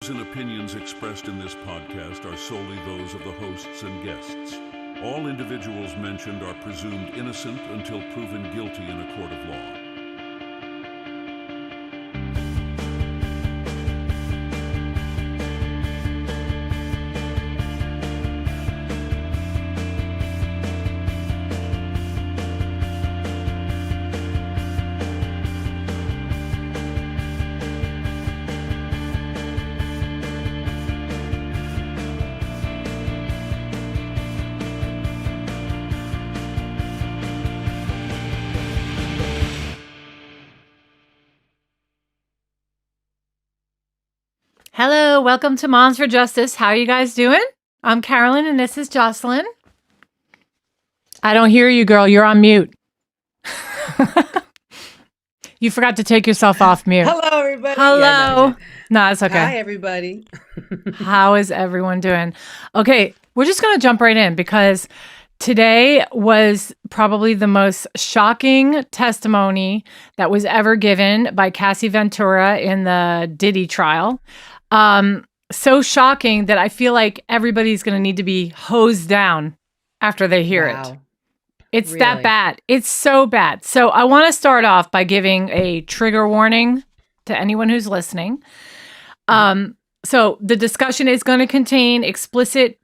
And opinions expressed in this podcast are solely those of the hosts and guests. All individuals mentioned are presumed innocent until proven guilty in a court of law. Hello, welcome to Moms for Justice. How are you guys doing? I'm Carolyn and this is Jocelyn. I don't hear you, girl. You're on mute. You forgot to take yourself off mute. Hello, everybody. Hello. Yeah, no, it's okay. Hi, everybody. How is everyone doing? Okay, we're just going to jump right in because today was probably the most shocking testimony that was ever given by Cassie Ventura in the Diddy trial. So shocking that I feel like everybody's going to need to be hosed down after they hear it. It's really that bad. It's so bad. So I want to start off by giving a trigger warning to anyone who's listening. So the discussion is going to contain explicit,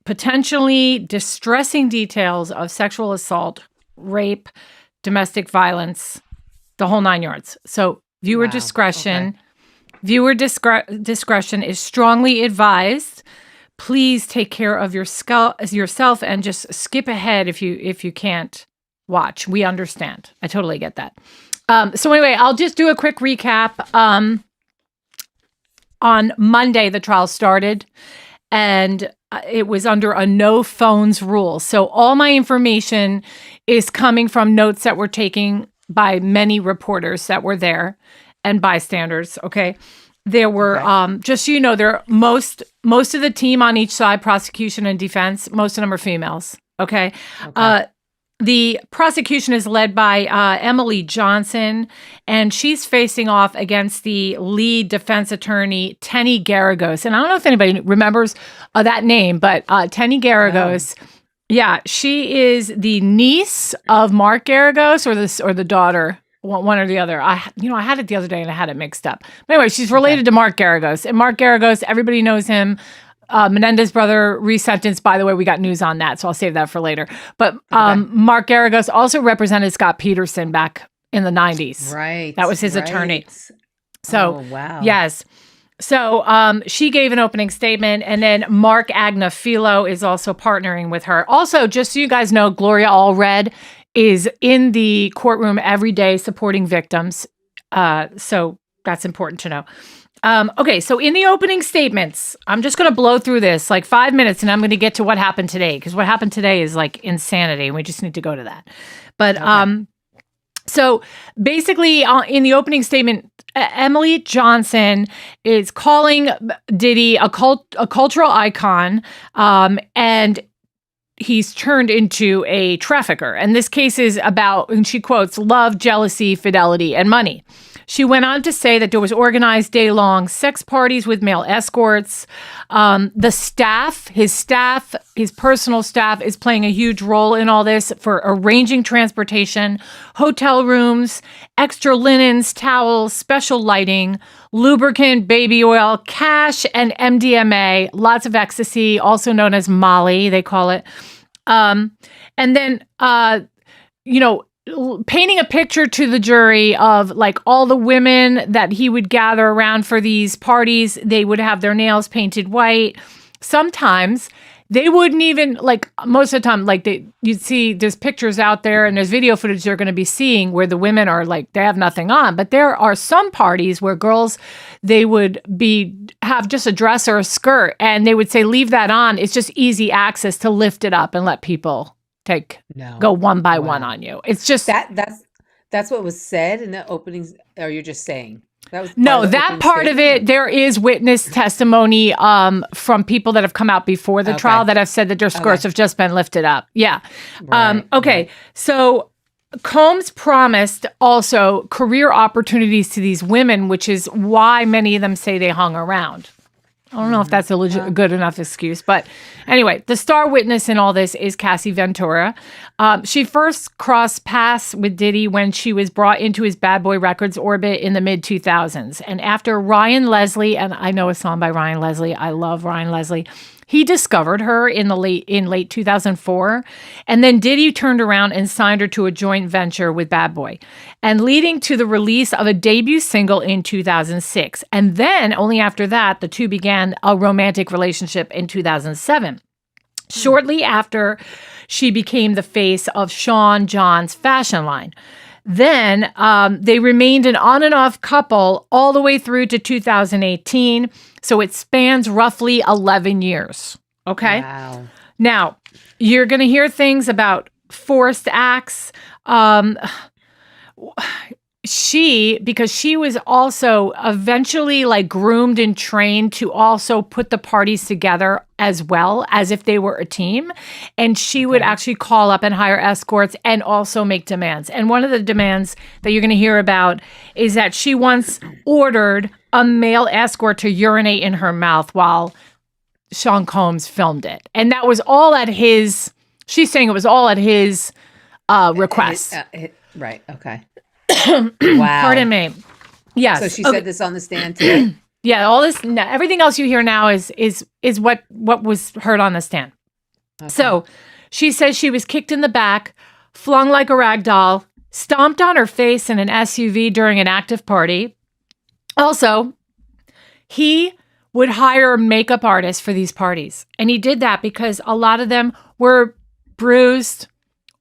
potentially distressing details of sexual assault, rape, domestic violence, the whole 9 yards. So viewer discretion. Okay. Viewer discretion is strongly advised. Please take care of yourself and just skip ahead if you can't watch. We understand. I totally get that. So anyway, I'll just do a quick recap. On Monday, the trial started, and it was under a no phones rule. So all my information is coming from notes that were taken by many reporters that were there and bystanders. Okay. There were, just so you know, there most of the team on each side, prosecution and defense, most of them are females. Okay. The prosecution is led by Emily Johnson, and she's facing off against the lead defense attorney, Tenny Garagos. And I don't know if anybody remembers that name, but Tenny Garagos, yeah, she is the niece of Mark Garagos or the daughter, one or the other. I had it the other day and I had it mixed up. But anyway, she's related to Mark Garagos. And Mark Garagos, everybody knows him. Menendez brother resentenced. By the way, we got news on that, so I'll save that for later. But Mark Garagos also represented Scott Peterson back in the 90s. Right. That was his attorney. So, yes. So she gave an opening statement, and then Mark Agnafilo is also partnering with her. Also, just so you guys know, Gloria Allred is in the courtroom every day supporting victims. So that's important to know. Okay, so in the opening statements, I'm just going to blow through this like 5 minutes, and I'm going to get to what happened today, because what happened today is like insanity, and we just need to go to that. But so basically, in the opening statement, Emily Johnson is calling Diddy a cultural icon, and he's turned into a trafficker. And this case is about, and she quotes, love, jealousy, fidelity, and money. She went on to say that there was organized day-long sex parties with male escorts. The staff, his personal staff is playing a huge role in all this for arranging transportation, hotel rooms, extra linens, towels, special lighting, lubricant, baby oil, cash, and MDMA, lots of ecstasy, also known as Molly, they call it. And then, painting a picture to the jury of like all the women that he would gather around for these parties. They would have their nails painted white. Sometimes they wouldn't even, like, most of the time, like you'd see there's pictures out there and there's video footage you're going to be seeing where the women are like, they have nothing on. But there are some parties where girls, they would have just a dress or a skirt, and they would say, leave that on. It's just easy access to lift it up and let people go one by one on you. It's just that's what was said in the openings, or you're just saying that part of it. There is witness testimony from people that have come out before the trial that have said that their skirts have just been lifted up. Yeah. Right. So Combs promised also career opportunities to these women, which is why many of them say they hung around. I don't know if that's a good enough excuse, but anyway, the star witness in all this is Cassie Ventura. She first crossed paths with Diddy when she was brought into his Bad Boy Records orbit in the mid-2000s. And after Ryan Leslie, and I know a song by Ryan Leslie, I love Ryan Leslie, he discovered her in late 2004, and then Diddy turned around and signed her to a joint venture with Bad Boy, and leading to the release of a debut single in 2006. And then, only after that, the two began a romantic relationship in 2007. Shortly after, she became the face of Sean John's fashion line. Then they remained an on and off couple all the way through to 2018. So it spans roughly 11 years. Okay. Wow. Now, you're going to hear things about forced acts. Because she was also eventually like groomed and trained to also put the parties together as well as if they were a team. And she would actually call up and hire escorts and also make demands. And one of the demands that you're going to hear about is that she once ordered a male escort to urinate in her mouth while Sean Combs filmed it. And that was all at she's saying it was all at his request. Right. Okay. Wow. Pardon me. Yes. So she said this on the stand today? Yeah, all this, everything else you hear now is what was heard on the stand. Okay. So she says she was kicked in the back, flung like a rag doll, stomped on her face in an SUV during an active party. Also, he would hire makeup artists for these parties. And he did that because a lot of them were bruised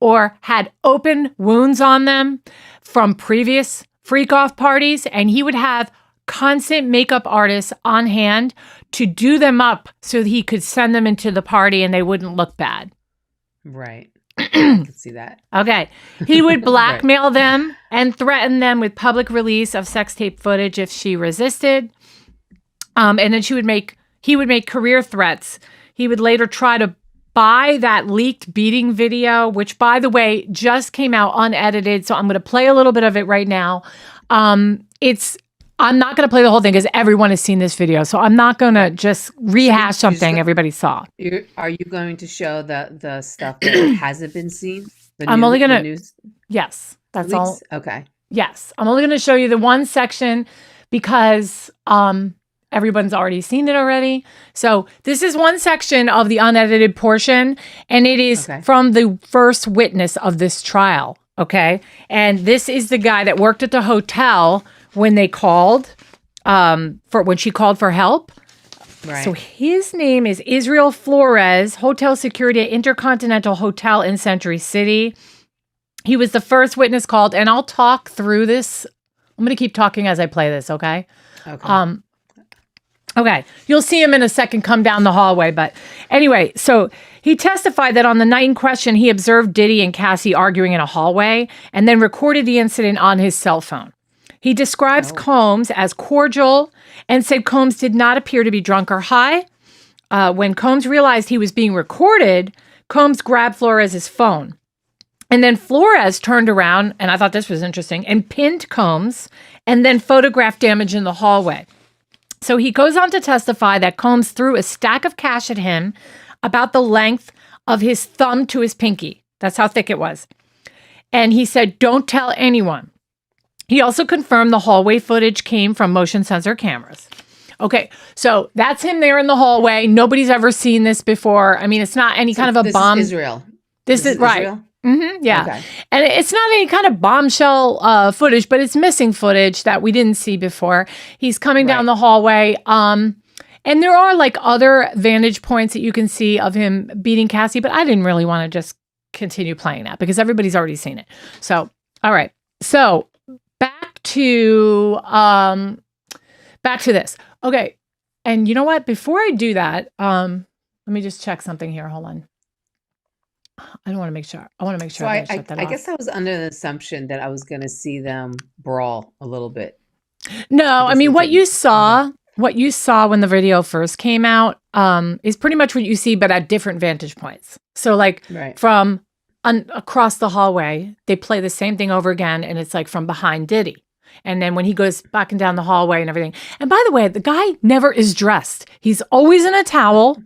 or had open wounds on them from previous freak-off parties. And he would have constant makeup artists on hand to do them up so that he could send them into the party and they wouldn't look bad. Right. I can see that. Okay. He would blackmail them and threaten them with public release of sex tape footage if she resisted. And then he would make career threats. He would later try to buy that leaked beating video, which, by the way, just came out unedited. So I'm going to play a little bit of it right now. I'm not going to play the whole thing because everyone has seen this video. So I'm not going to just rehash something everybody saw. Are you going to show the stuff that hasn't been seen? I'm only going to. Yes, that's leaks? all. Okay. Yes, I'm only going to show you the one section because everyone's already seen it already. So this is one section of the unedited portion, and it is from the first witness of this trial. Okay, and this is the guy that worked at the hotel when they called when she called for help. Right. So his name is Israel Flores, hotel security at Intercontinental Hotel in Century City. He was the first witness called, and I'll talk through this. I'm going to keep talking as I play this, okay? Okay. Okay. You'll see him in a second come down the hallway, but anyway, so he testified that on the night in question, he observed Diddy and Cassie arguing in a hallway and then recorded the incident on his cell phone. He describes Combs as cordial and said Combs did not appear to be drunk or high. When Combs realized he was being recorded, Combs grabbed Flores' phone. And then Flores turned around, and I thought this was interesting, and pinned Combs and then photographed damage in the hallway. So he goes on to testify that Combs threw a stack of cash at him about the length of his thumb to his pinky. That's how thick it was. And he said, "Don't tell anyone." He also confirmed the hallway footage came from motion sensor cameras. Okay, so that's him there in the hallway. Nobody's ever seen this before. I mean, it's not any kind of a bomb. This is Israel. This is right. Israel? Mm-hmm, yeah. Okay. And it's not any kind of bombshell footage, but it's missing footage that we didn't see before. He's coming down the hallway. And there are like other vantage points that you can see of him beating Cassie, but I didn't really want to just continue playing that because everybody's already seen it. So, all right. So back to this. Okay. And you know what? Before I do that, let me just check something here. Hold on. I want to make sure So I shut that off. I guess I was under the assumption that I was going to see them brawl a little bit. No, I mean, what you saw when the video first came out is pretty much what you see, but at different vantage points. So like from across the hallway, they play the same thing over again. And it's like from behind Diddy. And then when he goes back and down the hallway and everything. And by the way, the guy never is dressed. He's always in a towel.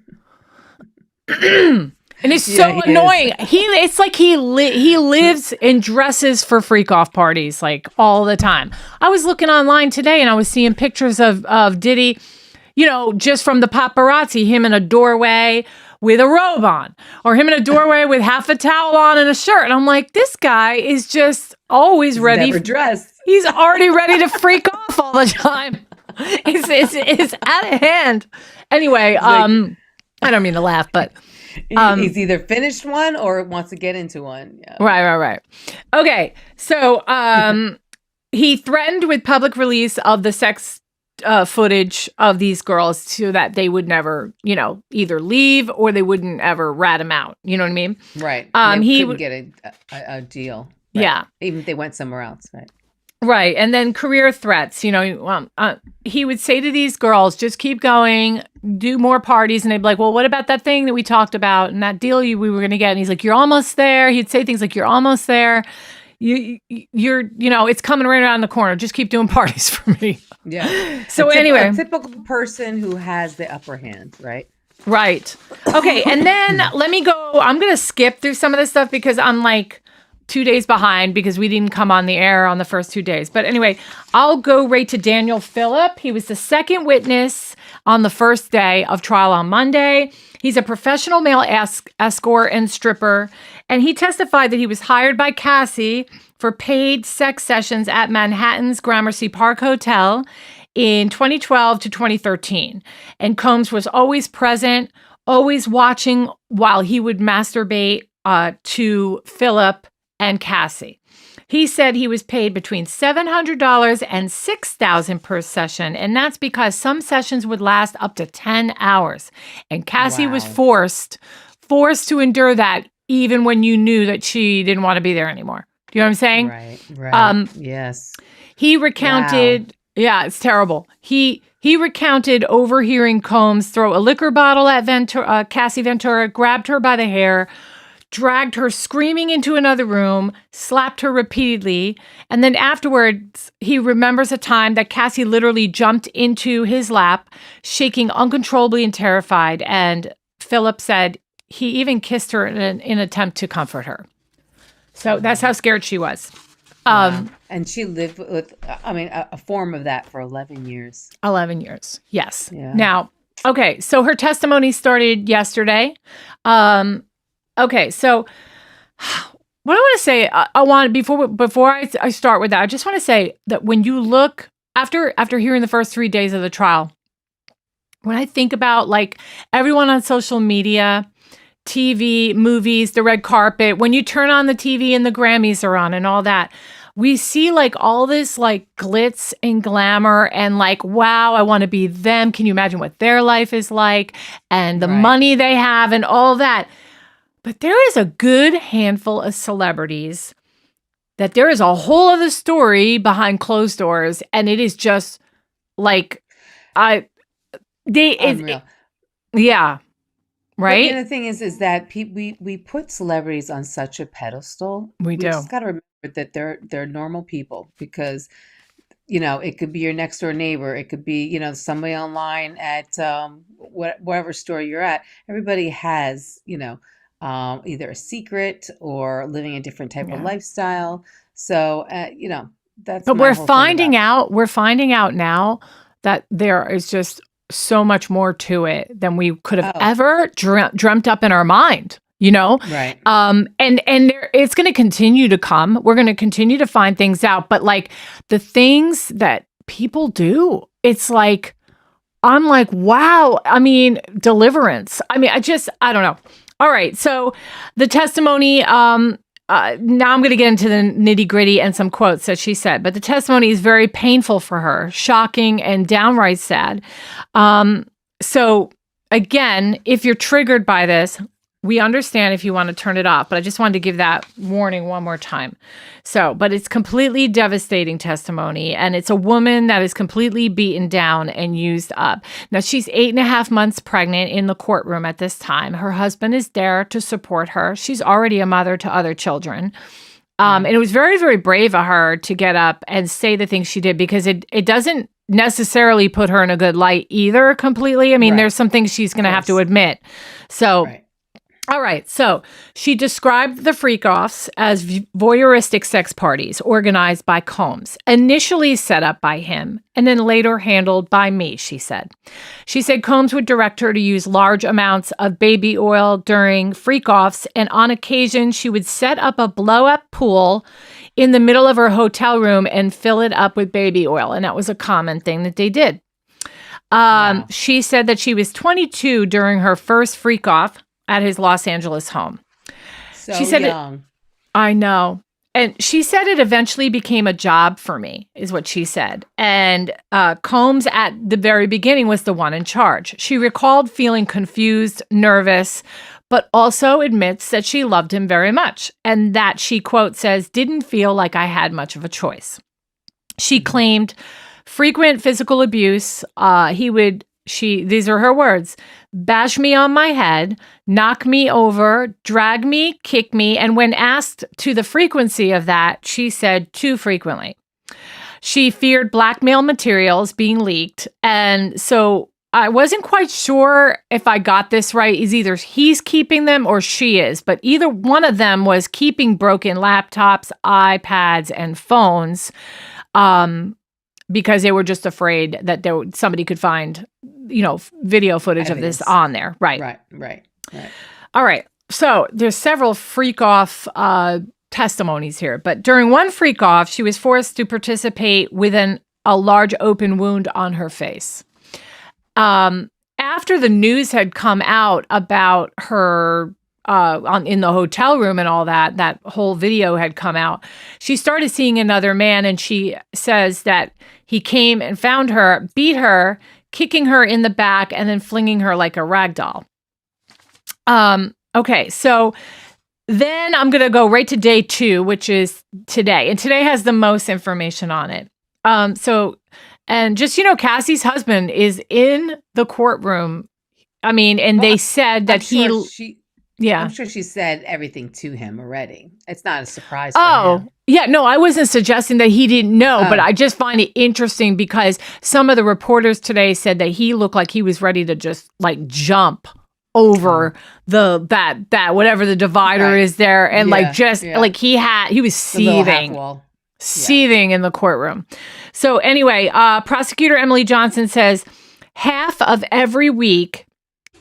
And it's so annoying. It's like he lives and dresses for freak off parties like all the time. I was looking online today and I was seeing pictures of Diddy, just from the paparazzi, him in a doorway with a robe on, or him in a doorway with half a towel on and a shirt. And I'm like, this guy is just always ready. Never dressed. He's already ready to freak off all the time. It's out of hand. Anyway, I don't mean to laugh, but he's either finished one or wants to get into one. Yeah. Right. Okay, so he threatened with public release of the sex footage of these girls so that they would never, either leave or they wouldn't ever rat him out. You know what I mean? Right. He would get a deal. Right? Yeah. Even if they went somewhere else. Right. Right. And then career threats, he would say to these girls, just keep going, do more parties. And they'd be like, well, what about that thing that we talked about and that deal we were going to get? And he's like, you're almost there. He'd say things like, you're almost there. You're, it's coming right around the corner. Just keep doing parties for me. Yeah. So anyway. A typical person who has the upper hand, right? Right. Okay. And then let me go. I'm going to skip through some of this stuff because I'm like 2 days behind because we didn't come on the air on the first 2 days. But anyway, I'll go right to Daniel Phillip. He was the second witness on the first day of trial on Monday. He's a professional male escort and stripper. And he testified that he was hired by Cassie for paid sex sessions at Manhattan's Gramercy Park Hotel in 2012 to 2013. And Combs was always present, always watching while he would masturbate to Phillip and Cassie. He said he was paid between $700 and $6,000 per session, and that's because some sessions would last up to 10 hours. And Cassie was forced to endure that even when you knew that she didn't want to be there anymore. Do you know what I'm saying? Right. Yes. He recounted, it's terrible. He recounted overhearing Combs throw a liquor bottle at Cassie Ventura, grabbed her by the hair, dragged her screaming into another room, slapped her repeatedly. And then afterwards, he remembers a time that Cassie literally jumped into his lap, shaking uncontrollably and terrified. And Phillip said he even kissed her in an attempt to comfort her. So that's how scared she was. And she lived with, a form of that for 11 years. 11 years. Yes. Yeah. Now, okay. So her testimony started yesterday. Okay, so what I want to say, before I start with that, I just want to say that when you look after hearing the first 3 days of the trial, when I think about like everyone on social media, TV, movies, the red carpet, when you turn on the TV and the Grammys are on and all that, we see like all this like glitz and glamour and like, wow, I want to be them. Can you imagine what their life is like and the money they have and all that? But there is a good handful of celebrities that there is a whole other story behind closed doors, and it is just like unreal. Right. But the thing is that we put celebrities on such a pedestal. We do. Just got to remember that they're normal people because it could be your next door neighbor, it could be somebody online at whatever store you're at. Everybody has either a secret or living a different type of lifestyle. So, that's. But we're finding out now that there is just so much more to it than we could have ever dreamt up in our mind. Right. And it's going to continue to come. We're going to continue to find things out. But like the things that people do, it's like, I'm like, wow. I mean, deliverance. I mean, I don't know. All right. So the testimony, now I'm going to get into the nitty gritty and some quotes that she said, but the testimony is very painful for her, shocking and downright sad. So again, if you're triggered by this, we understand if you want to turn it off, but I just wanted to give that warning one more time. So, but it's completely devastating testimony, and it's a woman that is completely beaten down and used up. Now, she's 8.5 months pregnant in the courtroom at this time. Her husband is there to support her. She's already a mother to other children. And it was very, very brave of her to get up and say the things she did, because it doesn't necessarily put her in a good light either completely. I mean, there's some things she's going to have to admit. So, all right. So she described the freak-offs as voyeuristic sex parties organized by Combs, initially set up by him, and then later handled by me, she said. She said Combs would direct her to use large amounts of baby oil during freak-offs, and on occasion she would set up a blow-up pool in the middle of her hotel room and fill it up with baby oil. And that was a common thing that they did. She said that she was 22 during her first freak-off at his Los Angeles home. So she said young. I know. And she said it eventually became a job for me, is what she said. And Combs at the very beginning was the one in charge. She recalled feeling confused, nervous, but also admits that she loved him very much, and that she, quote, says, didn't feel like I had much of a choice. She claimed frequent physical abuse. These are her words, bash me on my head, knock me over, drag me, kick me. And when asked to the frequency of that, she said too frequently. She feared blackmail materials being leaked. And so I wasn't quite sure if I got this right. Is either he's keeping them or she is. But either one of them was keeping broken laptops, iPads, and phones. Because they were just afraid that somebody could find, video footage of this on there. Right. All right. So there's several freak-off testimonies here. But during one freak-off, she was forced to participate with a large open wound on her face. After the news had come out about her in the hotel room and all that whole video had come out, she started seeing another man, and she says that he came and found her, beat her, kicking her in the back, and then flinging her like a rag doll. Okay, so then I'm going to go right to day 2, which is today. And today has the most information on it. And just, Cassie's husband is in the courtroom. I mean, and they said that I'm sure she said everything to him already. It's not a surprise for him. Yeah, no, I wasn't suggesting that he didn't know, but I just find it interesting because some of the reporters today said that he looked like he was ready to just like jump over that whatever the divider is there, and like he was seething in the courtroom. So anyway, prosecutor Emily Johnson says half of every week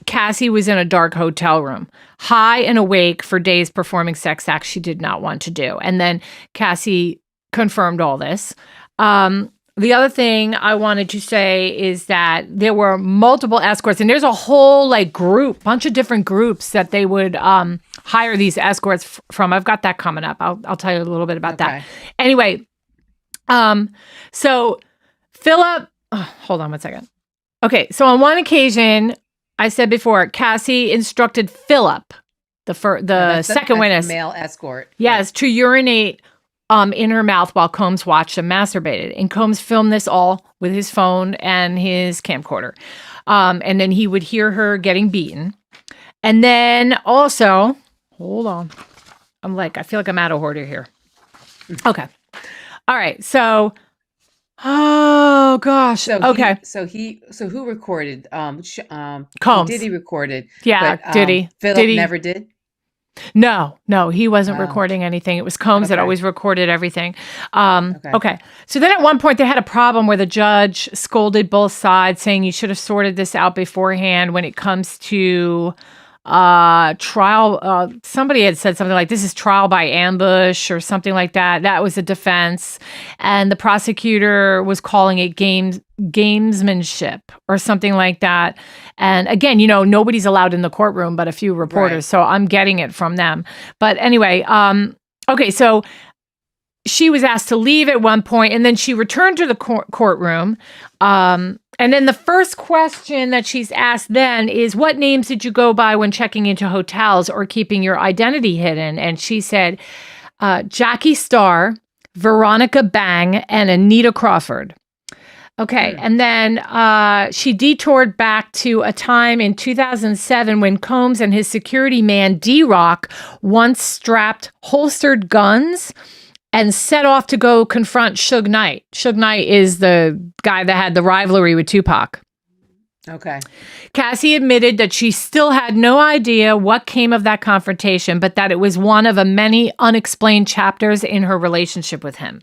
Cassie was in a dark hotel room, high and awake for days performing sex acts she did not want to do. And then Cassie confirmed all this. The other thing I wanted to say is that there were multiple escorts, and there's a whole bunch of different groups that they would hire these escorts from. I've got that coming up. I'll tell you a little bit about that. Anyway, so Philip, hold on one second. Okay, so on one occasion, I said before, Cassie instructed Philip, the second witness, male escort, yes, to urinate in her mouth while Combs watched and masturbated. And Combs filmed this all with his phone and his camcorder. And then he would hear her getting beaten. And then also, hold on, I feel like I'm out of order here. Okay, all right, so. Oh gosh. So who recorded? Combs. Diddy recorded. Yeah, but, Diddy. Philip never did. No, he wasn't recording anything. It was Combs that always recorded everything. Okay. So then at one point they had a problem where the judge scolded both sides, saying you should have sorted this out beforehand when it comes to trial. Somebody had said something like, this is trial by ambush or something like that. That was a defense. And the prosecutor was calling it gamesmanship or something like that. And again, nobody's allowed in the courtroom but a few reporters. So I'm getting it from them. But anyway, okay, so she was asked to leave at one point, and then she returned to the courtroom. And then the first question that she's asked then is, what names did you go by when checking into hotels or keeping your identity hidden? And she said, Jackie Starr, Veronica Bang, and Anita Crawford. Okay. And then she detoured back to a time in 2007 when Combs and his security man, D-Rock, once strapped holstered guns and set off to go confront Suge Knight. Suge Knight is the guy that had the rivalry with Tupac. Okay. Cassie admitted that she still had no idea what came of that confrontation, but that it was one of a many unexplained chapters in her relationship with him.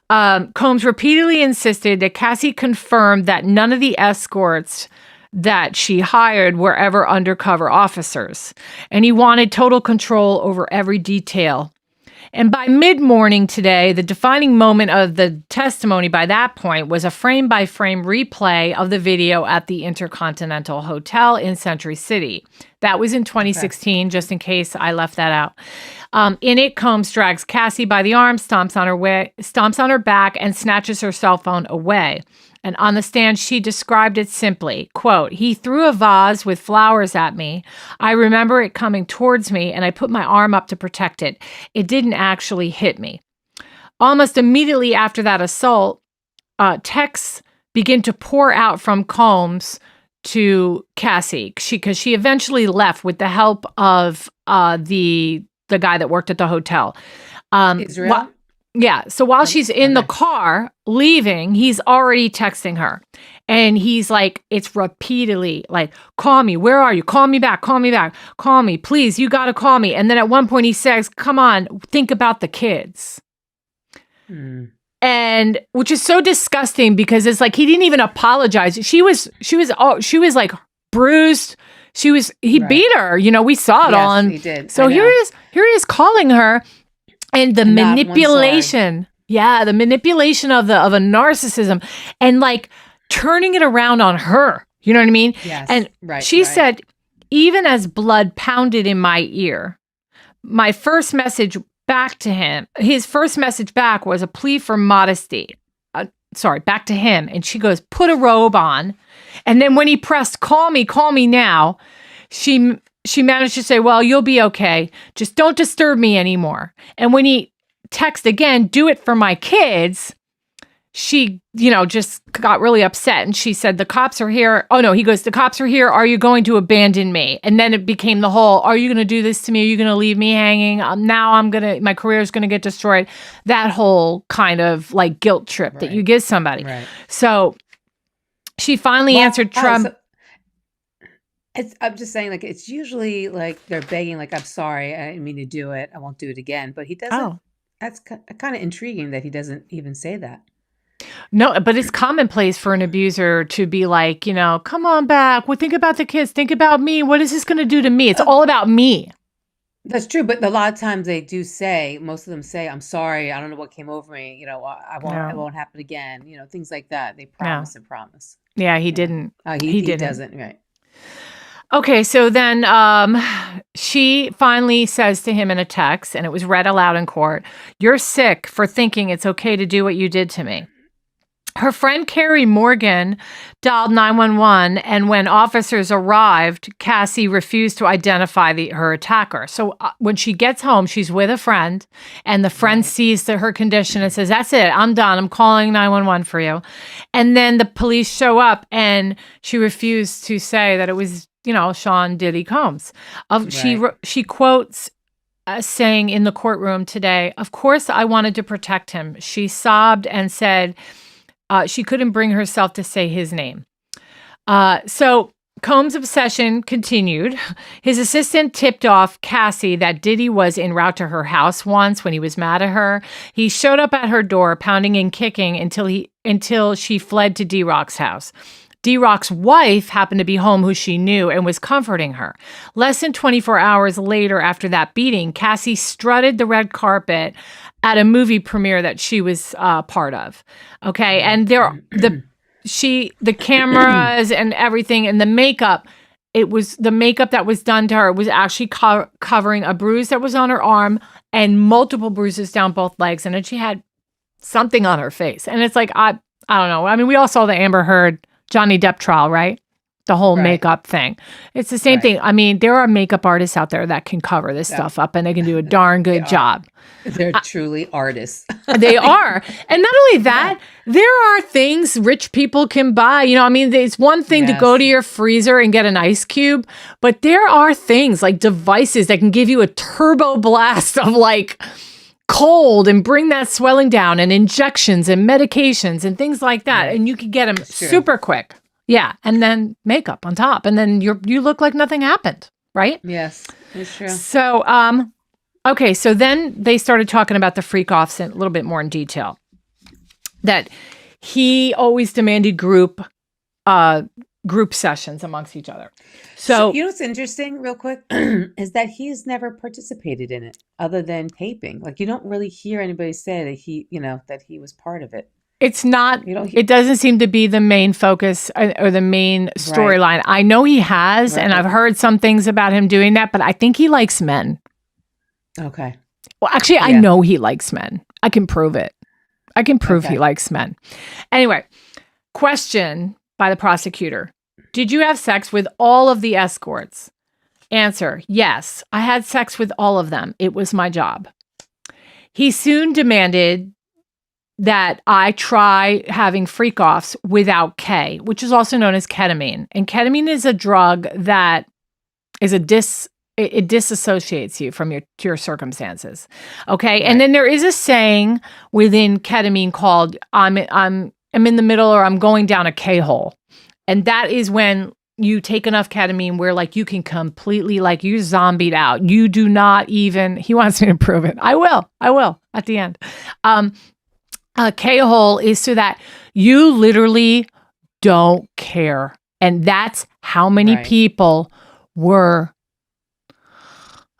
Combs repeatedly insisted that Cassie confirmed that none of the escorts that she hired were ever undercover officers, and he wanted total control over every detail. And by mid-morning today, the defining moment of the testimony by that point was a frame-by-frame replay of the video at the Intercontinental Hotel in Century City. That was in 2016, just in case I left that out. In it, Combs drags Cassie by the arm, stomps on her back, and snatches her cell phone away. And on the stand, she described it simply, quote, "He threw a vase with flowers at me. I remember it coming towards me, and I put my arm up to protect it. It didn't actually hit me." Almost immediately after that assault, texts begin to pour out from Combs to Cassie, because she eventually left with the help of the guy that worked at the hotel. Israel? Yeah. So while she's in the car leaving, he's already texting her. And he's like, it's repeatedly like, "Call me. Where are you? Call me back. Call me back. Call me. Please. You got to call me." And then at one point he says, "Come on, think about the kids." And which is so disgusting because it's like he didn't even apologize. She was like bruised. He beat her. You know, we saw it all. He did. So here he is calling her. And the manipulation, the manipulation of a narcissism and like turning it around on her. You know what I mean? Yes. And she said, "Even as blood pounded in my ear, my first message back to him, his first message back was a plea for modesty." Back to him. And she goes, "Put a robe on." And then when he pressed, call me now," she managed to say, "Well, you'll be okay. Just don't disturb me anymore." And when he texted again, "Do it for my kids," she, just got really upset. And she said, "The cops are here." Oh, no, he goes, "The cops are here. Are you going to abandon me?" And then it became the whole, "Are you going to do this to me? Are you going to leave me hanging? Now my career is going to get destroyed." That whole kind of like guilt trip that you give somebody. Right. So she finally answered Trump. I'm just saying, like, it's usually like they're begging, like, "I'm sorry, I didn't mean to do it. I won't do it again." But he doesn't. Oh. That's kind of intriguing that he doesn't even say that. No, but it's commonplace for an abuser to be like, "Come on back. Well, think about the kids. Think about me. What is this going to do to me?" It's all about me. That's true. But a lot of times they do say, most of them say, "I'm sorry. I don't know what came over me. It won't happen again." Things like that. They promise and promise. Yeah, he didn't. He doesn't. Right. Okay, so then she finally says to him in a text, and it was read aloud in court, "You're sick for thinking it's okay to do what you did to me." Her friend Carrie Morgan dialed 911, and when officers arrived, Cassie refused to identify her attacker. So when she gets home, she's with a friend, and the friend sees her condition and says, "That's it, I'm done. I'm calling 911 for you." And then the police show up, and she refused to say that it was Sean Diddy Combs. She quotes saying in the courtroom today, "Of course I wanted to protect him." She sobbed and said she couldn't bring herself to say his name. So Combs' obsession continued. His assistant tipped off Cassie that Diddy was en route to her house once when he was mad at her. He showed up at her door, pounding and kicking until she fled to D-Rock's house. D-Rock's wife happened to be home, who she knew, and was comforting her. Less than 24 hours later after that beating, Cassie strutted the red carpet at a movie premiere that she was part of. Okay, and the cameras and everything and the makeup, it was the makeup that was done to her was actually covering a bruise that was on her arm and multiple bruises down both legs, and then she had something on her face. And it's like, I don't know. I mean, we all saw the Amber Heard Johnny Depp trial, right? the whole makeup thing. It's the same thing. I mean, there are makeup artists out there that can cover this stuff up and they can do a darn good job. They're truly artists. They are. And not only that, there are things rich people can buy. You know, I mean, it's one thing to go to your freezer and get an ice cube, but there are things like devices that can give you a turbo blast of like cold and bring that swelling down, and injections and medications and things like that. And you can get them super quick. Yeah. And then makeup on top. And then you look like nothing happened. Right? Yes, it's true. So, okay. So then they started talking about the freak offs in a little bit more in detail. That he always demanded group sessions amongst each other. So you know what's interesting, real quick, is that he's never participated in it other than taping. Like, you don't really hear anybody say that he was part of it. It's not, it doesn't seem to be the main focus or the main storyline. I know he has, and I've heard some things about him doing that, but I think he likes men. Okay. Well, actually, I know he likes men. I can prove it. I can prove he likes men. Anyway, question by the prosecutor. Did you have sex with all of the escorts? Answer, yes. I had sex with all of them. It was my job. He soon demanded that I try having freak-offs without K, which is also known as ketamine. And ketamine is a drug that is it disassociates you from your circumstances. Okay? Right. And then there is a saying within ketamine called I'm in the middle, or I'm going down a K-hole. And that is when you take enough ketamine where like you can completely, like, you're zombied out. You do not even, he wants me to prove it. I will at the end. A K-hole is so that you literally don't care. And that's how many people were.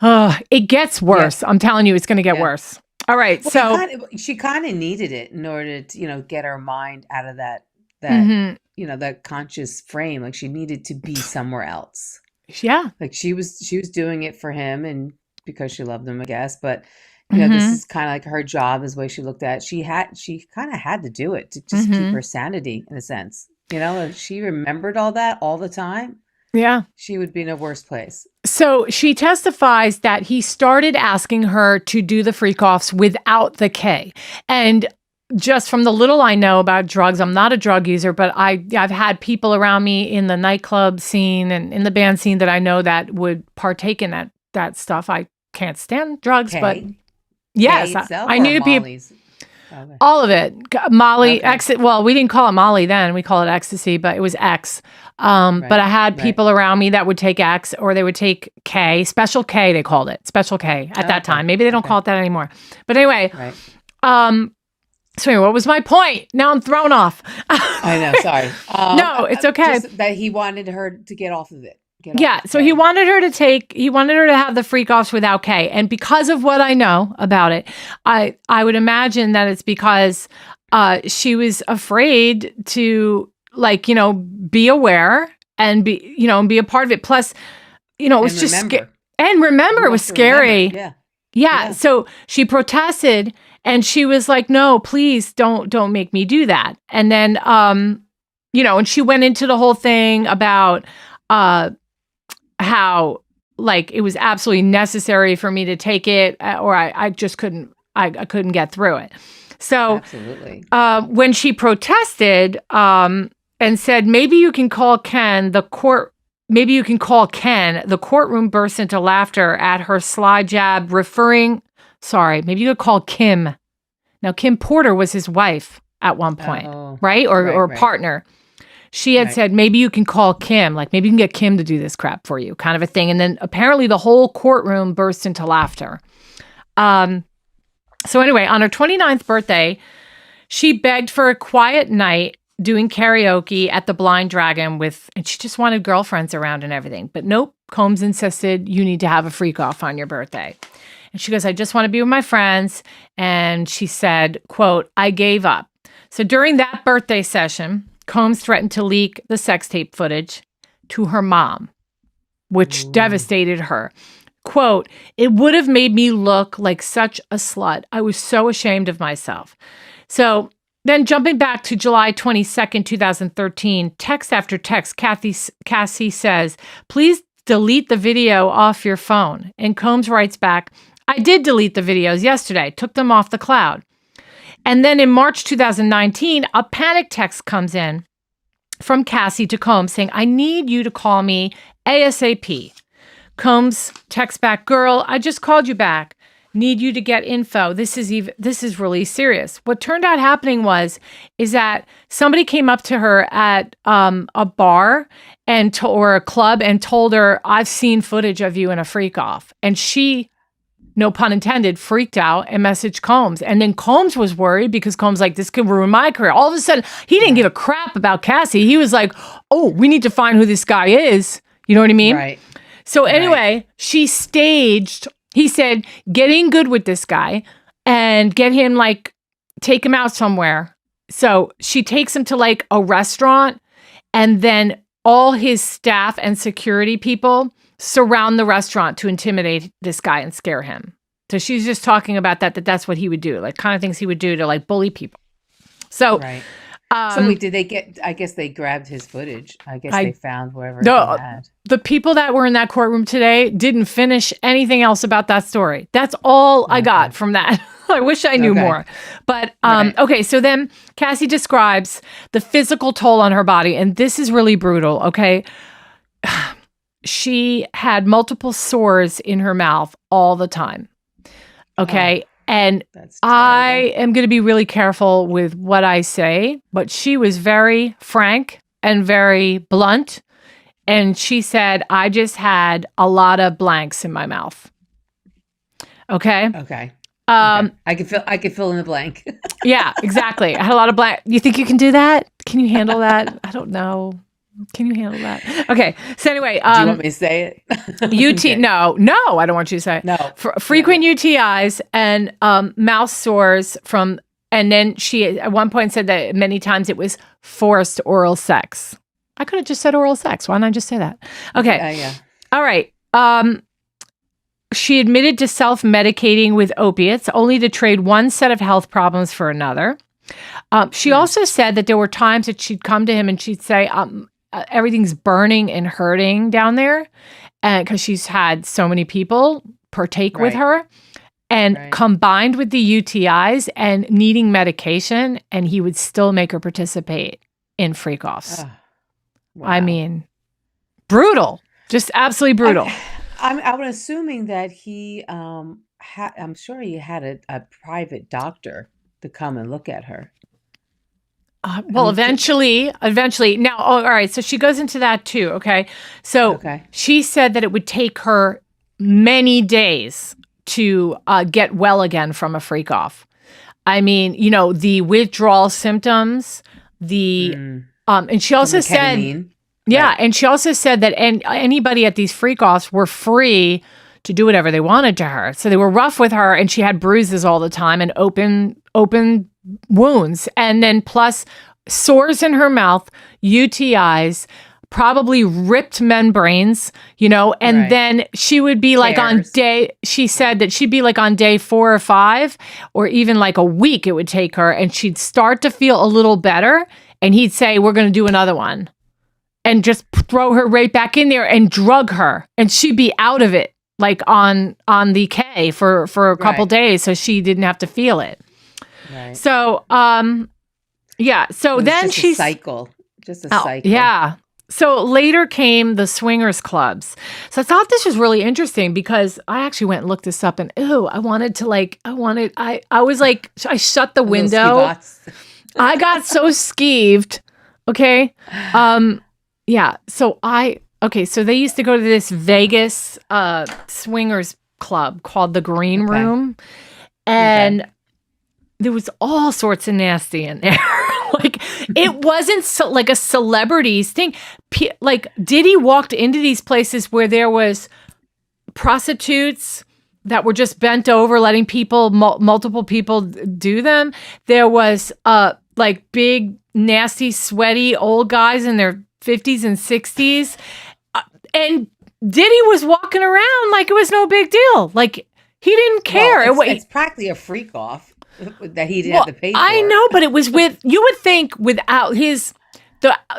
It gets worse. Yeah. I'm telling you, it's going to get worse. All right. Well, she kind of needed it in order to, get her mind out of that that conscious frame. Like, she needed to be somewhere else. Yeah. Like, she was doing it for him and because she loved him, I guess. But this is kind of like her job, is the way she looked at it. She kind of had to do it to just keep her sanity, in a sense. If she remembered all that all the time, she would be in a worse place. So she testifies that he started asking her to do the freak-offs without the K. And just from the little I know about drugs, I'm not a drug user, but I've had people around me in the nightclub scene and in the band scene that I know that would partake in that stuff. I can't stand drugs, but yes, I knew people. Okay. All of it. Molly, well, we didn't call it Molly then. We call it ecstasy, but it was X. But I had people around me that would take X, or they would take K, special K, they called it. Special K at that time. Maybe they don't call it that anymore. But anyway, so anyway, what was my point? Now I'm thrown off. I know, sorry. No, it's okay. Just that he wanted her to get off of it. So he wanted her to have the freak-offs without K. And because of what I know about it, I would imagine that it's because she was afraid to, like, be aware and be a part of it. Plus, it was just scary. And remember, it was scary. Yeah. So she protested and she was like, no, please don't make me do that. And then, and she went into the whole thing about, how, like, it was absolutely necessary for me to take it, or I just couldn't get through it. So when she protested and said, maybe you can call Ken, the courtroom burst into laughter at her sly jab, maybe you could call Kim. Now, Kim Porter was his wife at one point, right? Or partner. She had said, maybe you can call Kim, like maybe you can get Kim to do this crap for you, kind of a thing. And then apparently the whole courtroom burst into laughter. So anyway, on her 29th birthday, she begged for a quiet night doing karaoke at the Blind Dragon and she just wanted girlfriends around and everything. But nope, Combs insisted you need to have a freak off on your birthday. And she goes, I just want to be with my friends. And she said, quote, I gave up. So during that birthday session, Combs threatened to leak the sex tape footage to her mom, which devastated her. Quote, it would have made me look like such a slut. I was so ashamed of myself. So then jumping back to July 22nd, 2013, text after text, Cassie says, please delete the video off your phone. And Combs writes back, I did delete the videos yesterday, took them off the cloud. And then in March 2019, a panic text comes in from Cassie to Combs saying, I need you to call me ASAP. Combs texts back, girl, I just called you back. Need you to get info. This is really serious. What turned out happening is that somebody came up to her at a bar or a club and told her, I've seen footage of you in a freak off. And she, no pun intended, freaked out and messaged Combs. And then Combs was worried because Combs like, this could ruin my career. All of a sudden, he didn't give a crap about Cassie. He was like, oh, we need to find who this guy is. You know what I mean? Right. So anyway, she staged, he said, getting good with this guy and get him take him out somewhere. So she takes him to a restaurant, and then all his staff and security people surround the restaurant to intimidate this guy and scare him. So she's just talking about that's what he would do, kind of things he would do to bully people. So, right. So wait, did they get, I guess they grabbed his footage. I guess they found wherever he had. The people that were in that courtroom today didn't finish anything else about that story. That's all I got from that. I wish I knew more. But, okay, so then Cassie describes the physical toll on her body, and this is really brutal, okay? She had multiple sores in her mouth all the time, okay? And I am going to be really careful with what I say, but she was very frank and very blunt. And she said, I just had a lot of blanks in my mouth. Okay. Okay. I could fill in the blank. Yeah, exactly. I had a lot of blank. You think you can do that? Can you handle that? I don't know. Can you handle that? Okay. So anyway, do you want me to say it? Okay. No, I don't want you to say it. No. Frequent UTIs and mouth sores and then she at one point said that many times it was forced oral sex. I could have just said oral sex. Why not just say that? Okay. Yeah. All right. She admitted to self-medicating with opiates, only to trade one set of health problems for another. She also said that there were times that she'd come to him and she'd say, everything's burning and hurting down there, and because she's had so many people partake with her, and combined with the UTIs and needing medication, and he would still make her participate in freak-offs. Wow. I mean, brutal, just absolutely brutal. I'm assuming that he, I'm sure he had a private doctor to come and look at her. Well, eventually. Now, all right. So she goes into that too. Okay. So she said that it would take her many days to get well again from a freak off. I mean, the withdrawal symptoms, and she also said, and she also said that anybody at these freak offs were free to do whatever they wanted to her. So they were rough with her, and she had bruises all the time and open wounds, and then plus sores in her mouth, UTIs, probably ripped membranes, and then she would be she said that she'd be on day 4 or 5, or even a week it would take her, and she'd start to feel a little better, and he'd say, we're going to do another one, and just throw her right back in there and drug her, and she'd be out of it on the K for a couple days, so she didn't have to feel it. Right. So, so then she's just a cycle. Yeah. So later came the swingers clubs. So I thought this was really interesting because I actually went and looked this up, and I was like, I shut the window. I got so skeeved. Okay. So so they used to go to this Vegas swingers club called the Green Room, and there was all sorts of nasty in there. It wasn't a celebrities thing. Diddy walked into these places where there was prostitutes that were just bent over, letting people, multiple people do them. There was big, nasty, sweaty old guys in their 50s and 60s. And Diddy was walking around like it was no big deal. He didn't care. Well, it's practically a freak off. that he didn't have to pay for. I know, but it was you would think without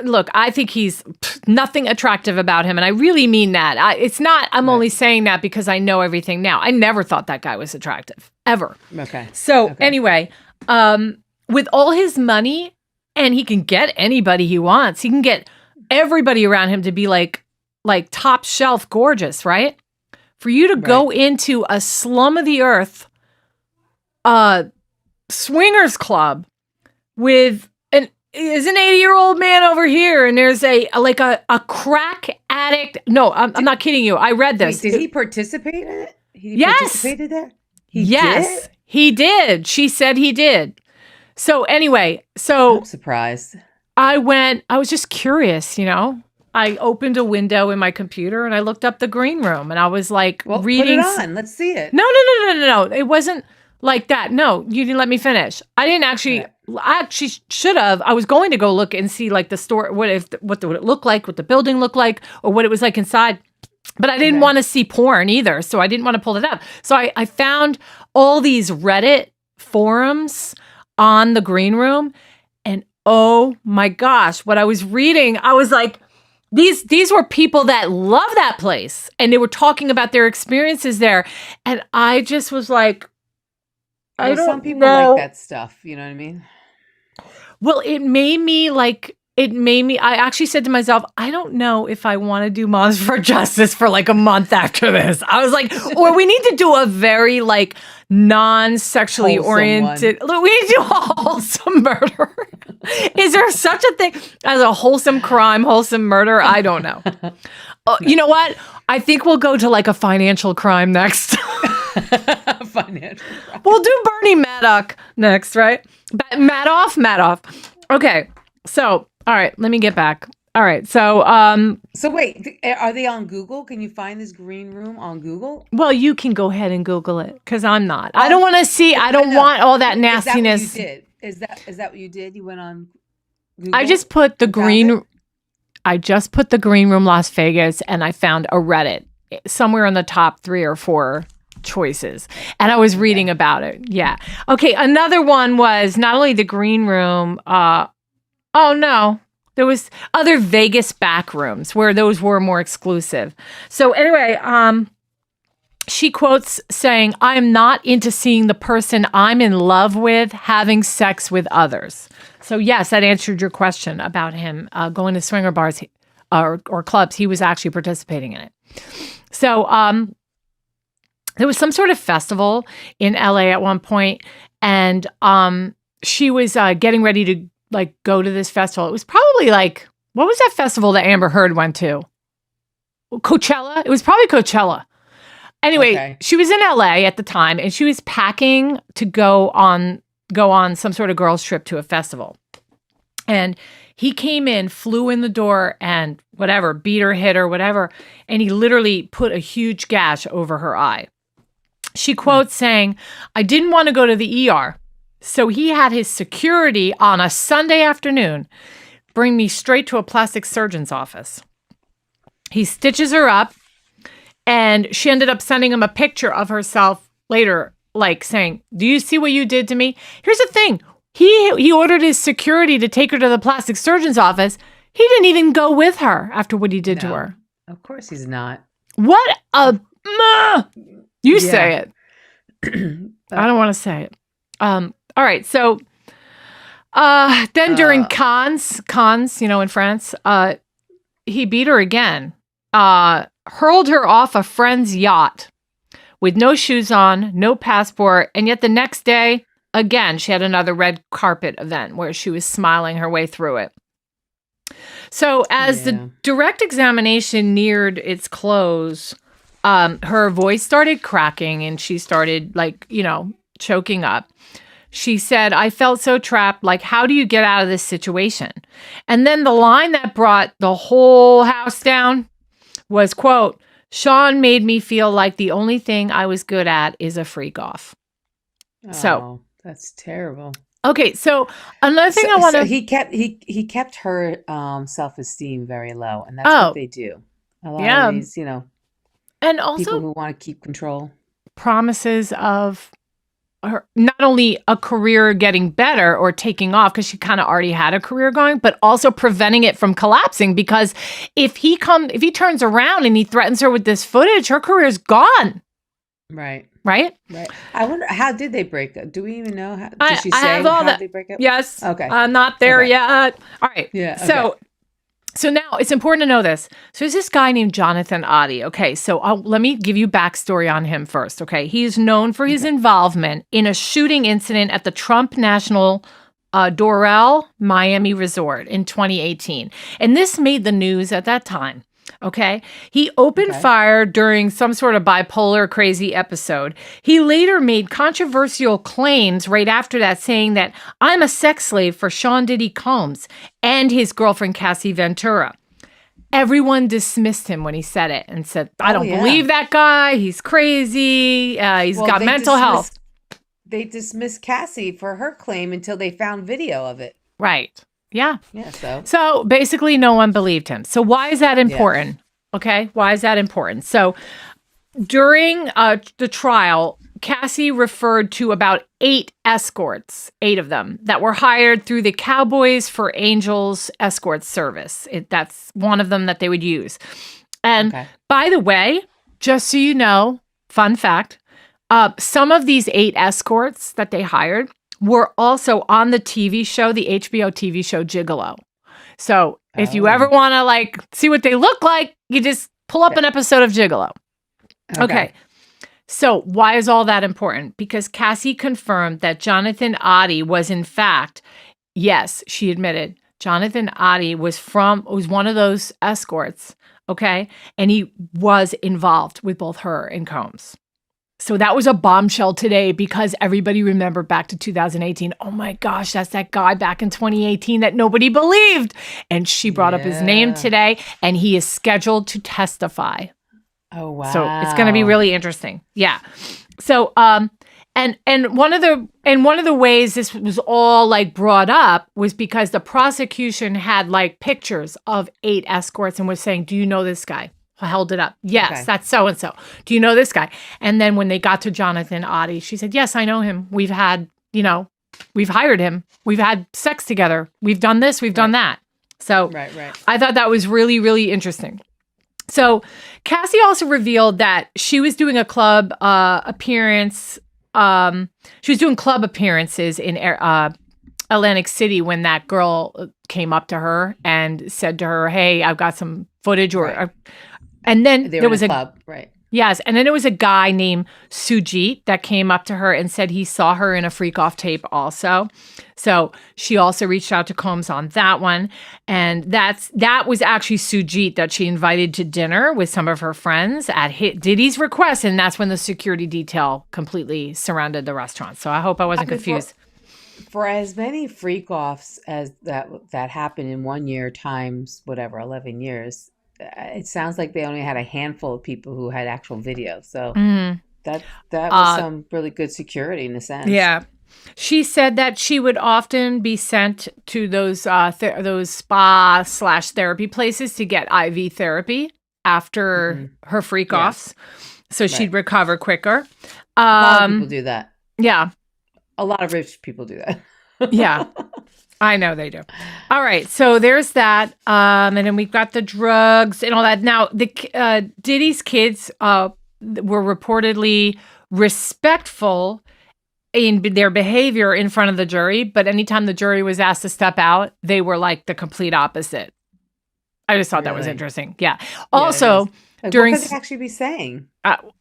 look, I think he's nothing attractive about him. And I really mean that. I'm only saying that because I know everything now. I never thought that guy was attractive, ever. Okay. So anyway, with all his money, and he can get anybody he wants. He can get everybody around him to be like top shelf gorgeous, right? For you to go into a slum of the earth, swingers club with is an 80-year-old man over here, and there's a crack addict. No, I'm not kidding you. I read this. Wait, did he participate in it? He participated there? Yes, he did. She said he did. So anyway, I'm surprised. I was just curious, I opened a window in my computer and I looked up the green room and I was like reading. Put it on. Let's see it. No. It wasn't like that. No, you didn't let me finish. I didn't actually. I actually should have. I was going to go look and see like the store, what would it look like, what the building looked like, or what it was like inside. But I didn't want to see porn either, so I didn't want to pull it up. So I found all these Reddit forums on the green room, and oh my gosh, what I was reading, I was like, these were people that love that place, and they were talking about their experiences there, and I just was like, some people like that stuff. You know what I mean? Well, it made me, I actually said to myself, I don't know if I want to do Moms for Justice for like a month after this. I was like, or we need to do a very like non-sexually oriented, we need to do a wholesome murder. Is there such a thing as a wholesome crime, wholesome murder? I don't know. You know what? I think we'll go to like a financial crime next. Financial crime. We'll do Bernie Madoff next, right? Madoff. Okay. So, all right, let me get back. All right. So wait, are they on Google? Can you find this green room on Google? Well, you can go ahead and Google it because I'm not. I don't want to see. I don't want all that nastiness. Is that what you did? Is that what you did? You went on Google? I just put the green room Las Vegas, and I found a Reddit somewhere in the top 3 or 4 choices, and I was reading about it. Yeah. Okay. Another one was not only the green room. Oh no, there was other Vegas back rooms where those were more exclusive. So anyway, she quotes saying, "I am not into seeing the person I'm in love with having sex with others." So yes, that answered your question about him going to swinger bars or clubs. He was actually participating in it. So there was some sort of festival in LA at one point, and she was getting ready to like go to this festival. It was probably like, what was that festival that Amber Heard went to? Coachella? It was probably Coachella. Anyway, She was in LA at the time, and she was packing to go on some sort of girls trip to a festival. And he came in, flew in the door, and whatever, beat her, hit her, whatever. And he literally put a huge gash over her eye. She quotes saying, "I didn't want to go to the ER. So he had his security on a Sunday afternoon bring me straight to a plastic surgeon's office. He stitches her up, and she ended up sending him a picture of herself later, like saying, 'Do you see what you did to me?' Here's the thing. He ordered his security to take her to the plastic surgeon's office. He didn't even go with her after what he did to her. Of course he's not. What a... You say it. I don't want to say it. All right, so then during cons, in France, he beat her again, hurled her off a friend's yacht with no shoes on, no passport, and yet the next day, again, she had another red carpet event where she was smiling her way through it. So as the direct examination neared its close, her voice started cracking and she started choking up. She said, "I felt so trapped. Like, how do you get out of this situation?" And then the line that brought the whole house down was, quote, "Sean made me feel like the only thing I was good at is a freak off." So that's terrible. Okay, so another thing I want to... He kept her self-esteem very low, and that's what they do. A lot of these, and also people who want to keep control. Promises of not only a career getting better or taking off, because she kind of already had a career going, but also preventing it from collapsing. Because if he turns around and he threatens her with this footage, her career's gone. Right. Right? Right. I wonder, how did they break up? Do we even know? Did she say how they break up? Yes. Okay. I'm not there yet. All right. Yeah. Okay. So now it's important to know this. So there's this guy named Jonathan Oddie. Okay, so let me give you backstory on him first. Okay, he's known for his involvement in a shooting incident at the Trump National Doral Miami Resort in 2018, and this made the news at that time. Okay, he opened fire during some sort of bipolar crazy episode. He later made controversial claims right after that, saying that I'm a sex slave for Sean Diddy Combs and his girlfriend Cassie Ventura. Everyone dismissed him when he said it and said, I don't believe that guy. He's crazy. He's got mental health. They dismissed Cassie for her claim until they found video of it. Right. Yeah. Yeah. So basically no one believed him. So why is that important? Yeah. Okay. Why is that important? So during the trial, Cassie referred to about 8 escorts, 8 of them, that were hired through the Cowboys for Angels escort service. That's one of them that they would use. And by the way, just so you know, fun fact, some of these 8 escorts that they hired were also on the TV show, the HBO TV show Gigolo. So if you ever want to see what they look like, you just pull up an episode of Gigolo. Okay. So why is all that important? Because Cassie confirmed that Jonathan Oddie was in fact, yes, she admitted, Jonathan Oddie was one of those escorts, okay? And he was involved with both her and Combs. So that was a bombshell today because everybody remembered back to 2018. Oh my gosh, that's that guy back in 2018 that nobody believed. And she brought up his name today and he is scheduled to testify. Oh, wow. So it's going to be really interesting. Yeah. So, and one of the ways this was all brought up was because the prosecution had pictures of 8 escorts and was saying, do you know this guy? I held it up. Yes, that's so-and-so. Do you know this guy? And then when they got to Jonathan Oddie, she said, yes, I know him. We've had, we've hired him. We've had sex together. We've done this. We've done that. So I thought that was really, really interesting. So Cassie also revealed that she was doing a club appearance. She was doing club appearances in Atlantic City when that girl came up to her and said to her, hey, I've got some footage and then there was a club, right? Yes. And then there was a guy named Sujit that came up to her and said he saw her in a freak off tape also. So she also reached out to Combs on that one. And that was actually Sujit that she invited to dinner with some of her friends at Diddy's request. And that's when the security detail completely surrounded the restaurant. So I hope I wasn't confused. For as many freak offs as that happened in 1 year times, 11 years, it sounds like they only had a handful of people who had actual video. So that was some really good security in a sense. Yeah. She said that she would often be sent to those spa/therapy places to get IV therapy after her freak offs. So she'd recover quicker. A lot of people do that. Yeah. A lot of rich people do that. Yeah. I know they do. All right. So there's that. And then we've got the drugs and all that. Now, the Diddy's kids were reportedly respectful in their behavior in front of the jury. But anytime the jury was asked to step out, they were the complete opposite. I just thought that was interesting. Yeah. Also, during what could they actually be saying?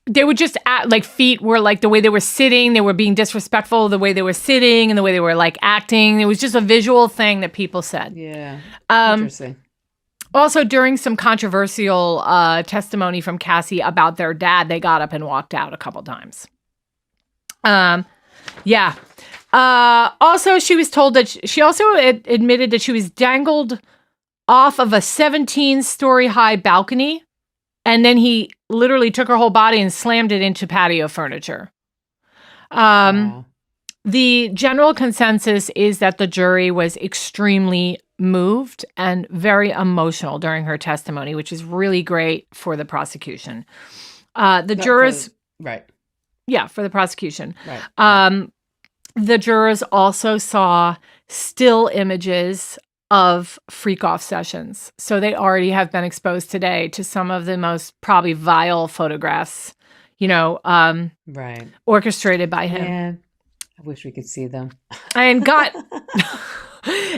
They would just act feet were the way they were sitting. They were being disrespectful the way they were sitting and the way they were acting. It was just a visual thing that people said. Yeah. Interesting. Also, during some controversial testimony from Cassie about their dad, they got up and walked out a couple times. Yeah. Also, she was told that she also admitted that she was dangled off of a 17-story high balcony. And then he literally took her whole body and slammed it into patio furniture. Wow. The general consensus is that the jury was extremely moved and very emotional during her testimony, which is really great for the prosecution. The jurors... Right. Yeah, for the prosecution. Right. The jurors also saw still images of freak-off sessions. So they already have been exposed today to some of the most probably vile photographs, Right. orchestrated by him. Man, I wish we could see them. And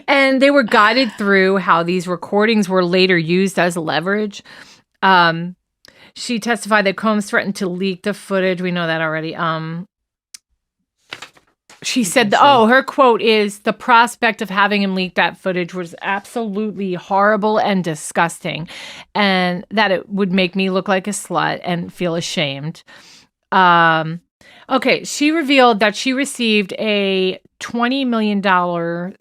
and they were guided through how these recordings were later used as leverage. She testified that Combs threatened to leak the footage. We know that already. She said, her quote is, "The prospect of having him leak that footage was absolutely horrible and disgusting, and that it would make me look like a slut and feel ashamed." Okay, she revealed that she received a $20 million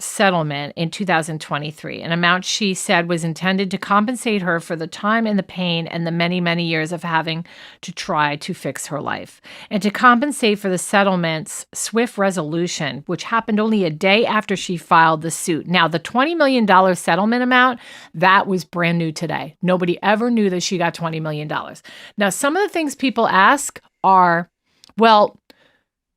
settlement in 2023, an amount she said was intended to compensate her for the time and the pain and the many, many years of having to try to fix her life, and to compensate for the settlement's swift resolution, which happened only a day after she filed the suit. Now, the $20 million settlement amount, that was brand new today. Nobody ever knew that she got $20 million. Now, some of the things people ask are, well,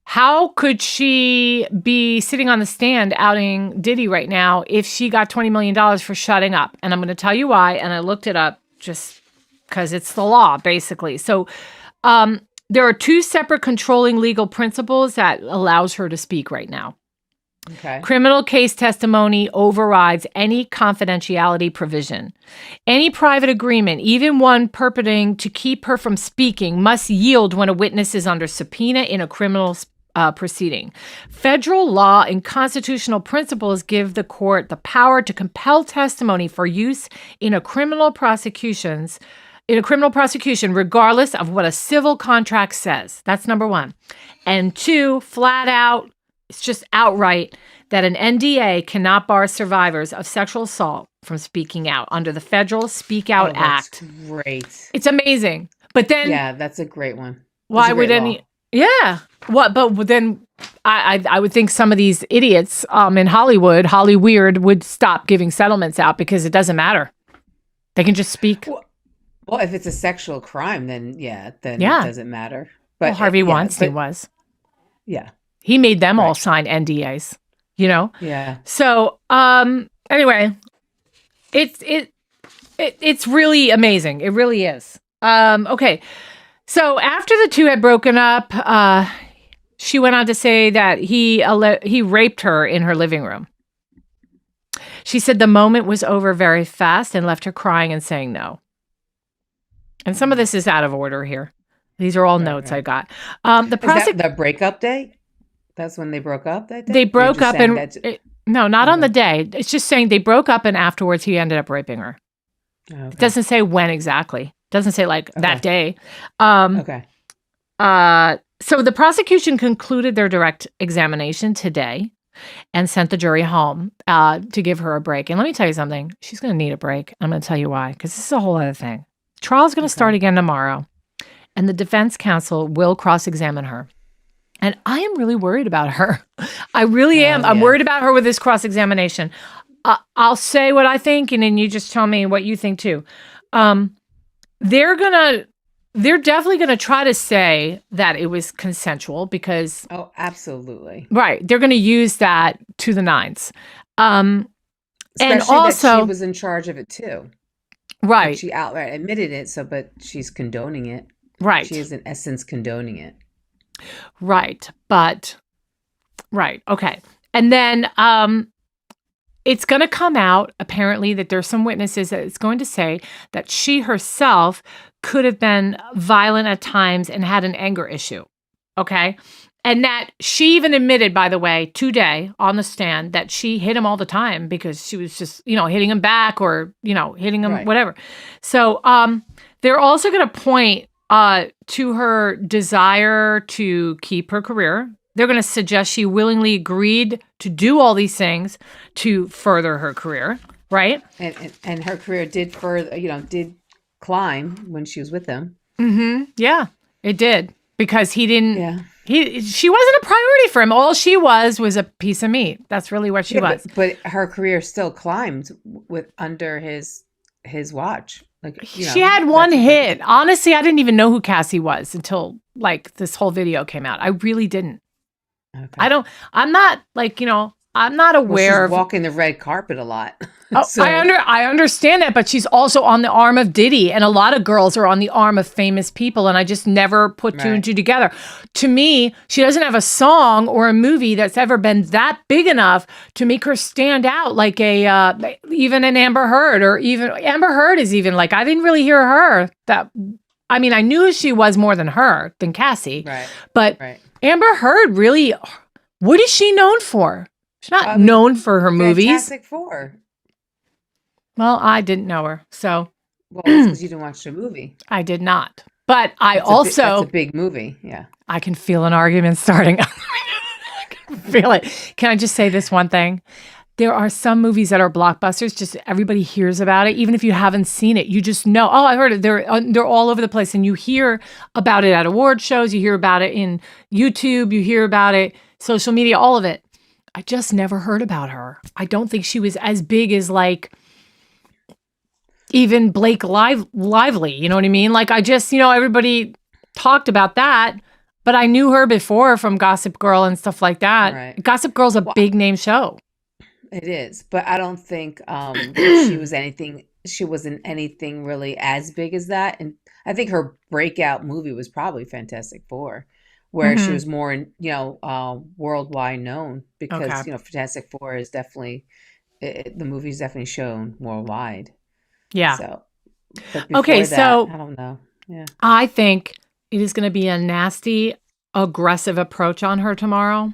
how could she be sitting on the stand outing Diddy right now if she got $20 million for shutting up? And I'm going to tell you why. And I looked it up just because it's the law, basically. So there are two separate controlling legal principles that allows her to speak right now. Okay. Criminal case testimony overrides any confidentiality provision. Any private agreement, even one purporting to keep her from speaking, must yield when a witness is under subpoena in a criminal proceeding. Federal law and constitutional principles give the court the power to compel testimony for use in a criminal prosecution, regardless of what a civil contract says. That's number one. And two, flat out, it's just outright that an NDA cannot bar survivors of sexual assault from speaking out under the Federal Speak Out Act. Great. It's amazing. But then, yeah, that's a great one. Why would any? Yeah. What? But then I would think some of these idiots in Hollywood would stop giving settlements out because it doesn't matter. They can just speak. Well, if it's a sexual crime, then it doesn't matter. But Harvey Weinstein was. Yeah. He made them all sign NDAs, Yeah. So, anyway, it's really amazing. It really is. Okay. So after the two had broken up, she went on to say that he raped her in her living room. She said the moment was over very fast and left her crying and saying no. And some of this is out of order here. These are all notes I got. Is that the breakup day? That's when they broke up that day? They broke up not on the day. It's just saying they broke up and afterwards he ended up raping her. Okay. It doesn't say when exactly. It doesn't say that day. Okay. So the prosecution concluded their direct examination today and sent the jury home to give her a break. And let me tell you something. She's going to need a break. I'm going to tell you why, because this is a whole other thing. Trial's going to start again tomorrow, and the defense counsel will cross-examine her. And I am really worried about her. I really am. I'm worried about her with this cross-examination. I'll say what I think, and then you just tell me what you think too. They're definitely gonna try to say that it was consensual because. Oh, absolutely. Right. They're gonna use that to the nines. Especially and also that she was in charge of it too. Right. Like she outright admitted it. But she's condoning it. Right. She is in essence condoning it. Right. Okay. And then it's going to come out, apparently, that there's some witnesses that it's going to say that she herself could have been violent at times and had an anger issue. Okay. And that she even admitted, by the way, today on the stand that she hit him all the time because she was just, hitting him back or, hitting him, whatever. So they're also going to point to her desire to keep her career. They're going to suggest she willingly agreed to do all these things to further her career, right? And her career did did climb when she was with him. Mm-hmm. Yeah, it did because he didn't. Yeah. She wasn't a priority for him. All she was a piece of meat. That's really what she was. But her career still climbed under his watch. Like, she had one hit. Honestly, I didn't even know who Cassie was until like this whole video came out. I really didn't. Okay. I'm not like, I'm not aware of walking the red carpet a lot. Oh, so. I understand that, but she's also on the arm of Diddy, and a lot of girls are on the arm of famous people, and I just never put two and two together. To me, she doesn't have a song or a movie that's ever been that big enough to make her stand out like even an Amber Heard, or even Amber Heard is even like, I didn't really hear her I mean, I knew she was more than Cassie, but Amber Heard really, what is she known for? She's not known for her movies. Fantastic Four. Well, I didn't know her, so. Well, that's because you didn't watch the movie. I did not. But that's a big movie, yeah. I can feel an argument starting. I can feel it. Can I just say this one thing? There are some movies that are blockbusters, just everybody hears about it. Even if you haven't seen it, you just know, oh, I heard it. They're all over the place. And you hear about it at award shows. You hear about it in YouTube. You hear about it, social media, all of it. I just never heard about her. I don't think she was as big as like even Blake Lively. You know what I mean? Like I just, everybody talked about that, but I knew her before from Gossip Girl and stuff like that. Right. Gossip Girl's a big name show. It is, but I don't think she wasn't anything really as big as that. And I think her breakout movie was probably Fantastic Four, where she was more, worldwide known because, Fantastic Four is definitely, the movie's definitely shown worldwide. Yeah. So, so I don't know. Yeah. I think it is going to be a nasty, aggressive approach on her tomorrow.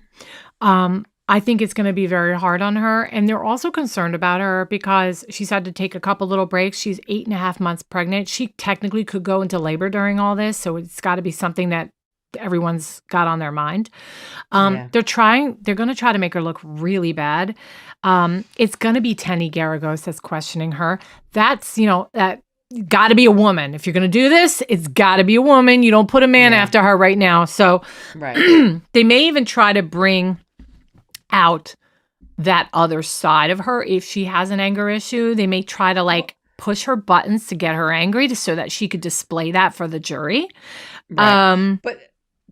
I think it's going to be very hard on her. And they're also concerned about her because she's had to take a couple little breaks. She's 8.5 months pregnant. She technically could go into labor during all this. So it's got to be something that everyone's got on their mind. They're going to try to make her look really bad. It's going to be Tenny Garagos that's questioning her. That's, that got to be a woman. If you're going to do this, it's got to be a woman. You don't put a man after her right now. So they may even try to bring out that other side of her. If she has an anger issue, they may try to like push her buttons to get her angry so that she could display that for the jury. Right.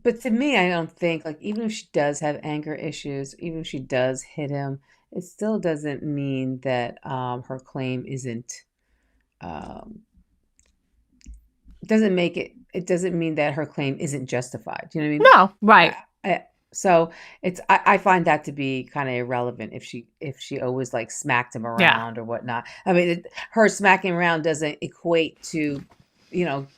But to me, I don't think, like, even if she does have anger issues, even if she does hit him, it still doesn't mean that her claim isn't, it doesn't mean that her claim isn't justified. You know what I mean? No, right. So I find that to be kind of irrelevant if she always like smacked him around or whatnot. I mean, her smacking around doesn't equate to,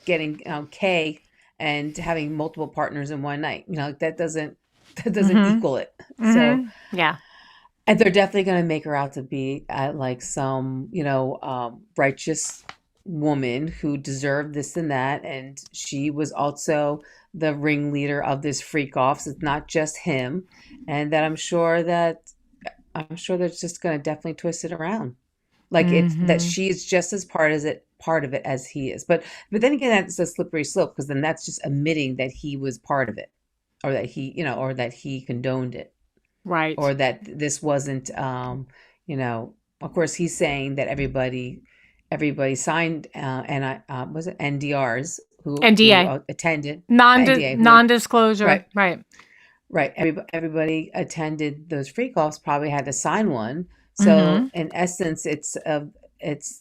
getting K and having multiple partners in one night. That doesn't equal it. So yeah, and they're definitely going to make her out to be like some righteous woman who deserved this and that, and she was also the ringleader of this freak off. So it's not just him, and that I'm sure they're just going to definitely twist it around, like it's that she's just as part of it as he is. But then again, that's a slippery slope, because then that's just admitting that he was part of it, or that he condoned it, right? Or that this wasn't, of course he's saying that everybody signed was it NDRs who attended non-disclosure, right. Everybody attended those freak offs, probably had to sign one. So in essence, it's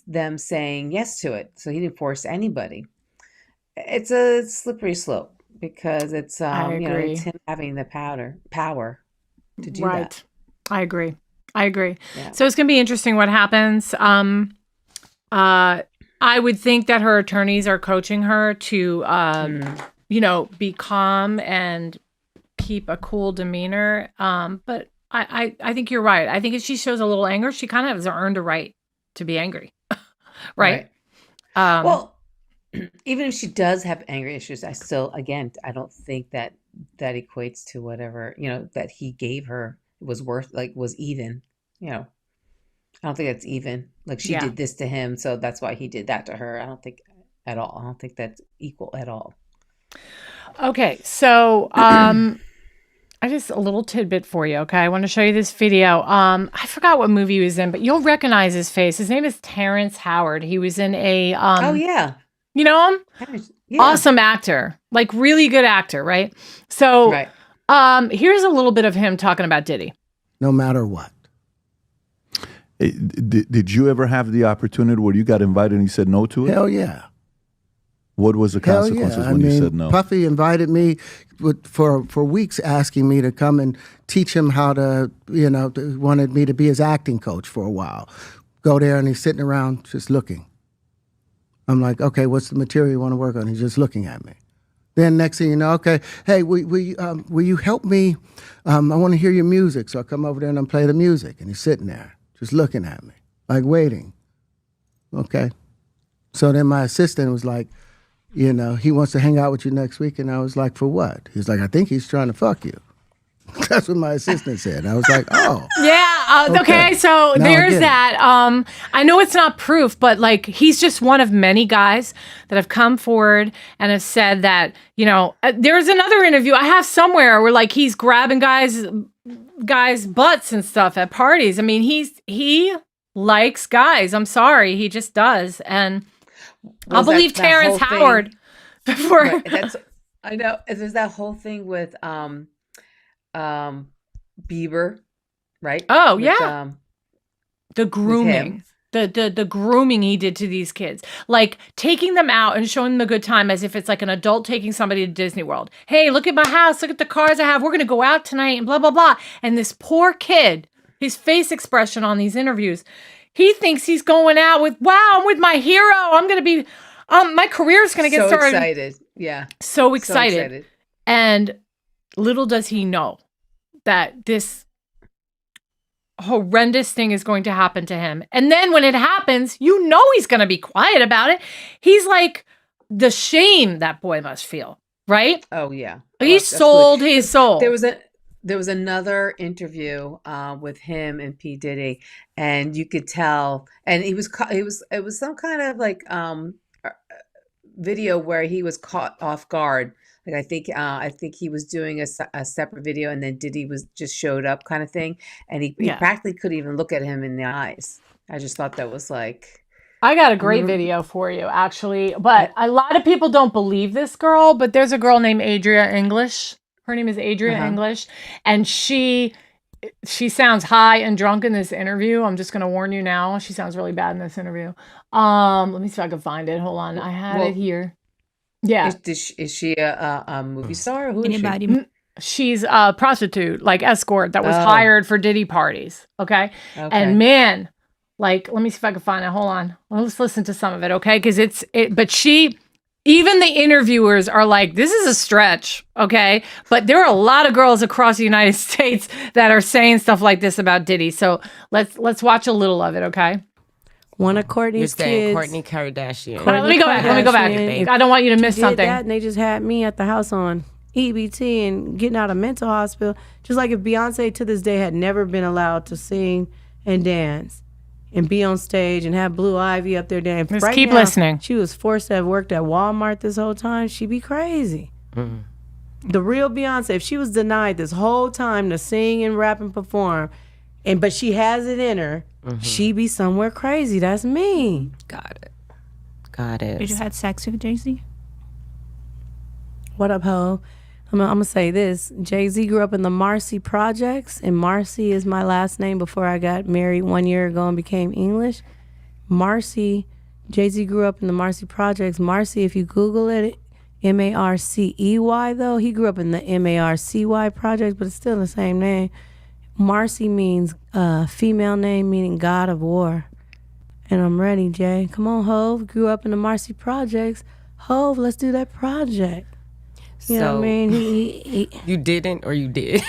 them saying yes to it. So he didn't force anybody. It's a slippery slope, because it's it's him having the power to do that. I agree. Yeah. So it's going to be interesting what happens. I would think that her attorneys are coaching her to, be calm and keep a cool demeanor. But I think you're right. I think if she shows a little anger, she kind of has earned a right to be angry. Right. Well, even if she does have anger issues, I don't think that equates to whatever, that he gave her was even, I don't think that's even. Like, she did this to him, so that's why he did that to her. I don't think at all. I don't think that's equal at all. Okay, so just a little tidbit for you, okay? I want to show you this video. I forgot what movie he was in, but you'll recognize his face. His name is Terrence Howard. He was in a oh yeah. You know him? Yeah. Awesome actor. Like really good actor, right? So here's a little bit of him talking about Diddy. No matter what. Did you ever have the opportunity where you got invited and you said no to it? Hell yeah. What was the consequences when you said no? Puffy invited me for weeks, asking me to come and teach him how to, wanted me to be his acting coach for a while. Go there and he's sitting around just looking. I'm like, okay, what's the material you want to work on? He's just looking at me. Then next thing you know, okay, hey, will you help me? I want to hear your music. So I come over there and I play the music. And he's sitting there just looking at me, like waiting. Okay. So then my assistant was like, he wants to hang out with you next week. And I was like, for what? He's like, I think he's trying to fuck you. That's what my assistant said. I was like, oh. Yeah. Okay. So now there's that. I know it's not proof, but like he's just one of many guys that have come forward and have said that, there's another interview I have somewhere where like he's grabbing guys' butts and stuff at parties. I mean, he likes guys. I'm sorry. He just does. And I'll believe Terrence Howard before. I know. There's that whole thing with Bieber, right? Oh, yeah. The grooming. The grooming he did to these kids. Like taking them out and showing them a good time as if it's like an adult taking somebody to Disney World. Hey, look at my house. Look at the cars I have. We're going to go out tonight and blah, blah, blah. And this poor kid, his face expression on these interviews, he thinks he's going out with, wow, I'm with my hero. I'm going to be, my career's going to get started. So excited. Yeah. So excited. And little does he know that this horrendous thing is going to happen to him. And then when it happens, he's going to be quiet about it. He's like, the shame that boy must feel, right? Oh, yeah. He sold his soul. There was another interview with him and P. Diddy, and you could tell, and it was some kind of like video where he was caught off guard. Like I think he was doing a separate video, and then Diddy just showed up, kind of thing, and he practically couldn't even look at him in the eyes. I just thought that was like. I got a great video for you, actually, but a lot of people don't believe this girl. But there's a girl named Adria English. Her name is Adria English, and she sounds high and drunk in this interview. I'm just going to warn you now. She sounds really bad in this interview. Let me see if I can find it. Hold on. I had it here. Yeah. Is she a movie star? Or who is she? She's a prostitute, like escort that was hired for Diddy parties. Okay. And man, like, let me see if I can find it. Hold on. Well, let's listen to some of it. Okay. Cause but even the interviewers are like, this is a stretch. Okay. But there are a lot of girls across the United States that are saying stuff like this about Diddy. So let's watch a little of it. Okay. One of Courtney's kids. Kourtney Kardashian. Let me go back. I don't want you to miss something. That, and they just had me at the house on EBT and getting out of mental hospital. Just like if Beyonce to this day had never been allowed to sing and dance and be on stage and have Blue Ivy up there dancing. Just keep listening. She was forced to have worked at Walmart this whole time. She'd be crazy. Mm-hmm. The real Beyonce, if she was denied this whole time to sing and rap and perform, but she has it in her, she be somewhere crazy. That's me. Got it. Did you have sex with Jay-Z? What up, ho? I'm gonna say this. Jay-Z grew up in the Marcy Projects, and Marcy is my last name before I got married 1 year ago and became English. Marcy, Jay-Z grew up in the Marcy Projects. Marcy, if you Google it, M-A-R-C-E-Y though. He grew up in the M-A-R-C-Y Projects, but it's still the same name. Marcy means female name meaning God of War. And I'm ready, Jay. Come on, Hove. Grew up in the Marcy Projects. Hove, let's do that project. You know what I mean? He you didn't or you did?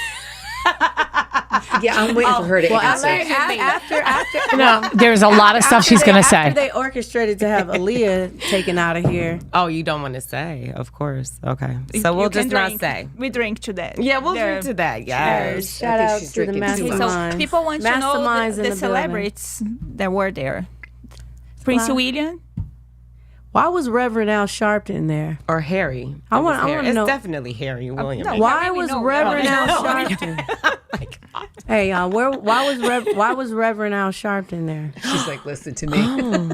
Yeah, I'm waiting for her to answer. After No, there's a lot of stuff she's going to say. After they orchestrated to have Aaliyah taken out of here. Oh, you don't want to say, of course. Okay. So we'll just not say. We drink to that. Yeah, we'll drink to that. Yes. Shout out to the masterminds. So people want to know the celebrities that were there. Prince William. Why was Reverend Al Sharpton there? Or Harry. I want to know. It's definitely Harry William. Why was Reverend Al Sharpton? Hey, why was Reverend Al Sharpton there? She's like, listen to me.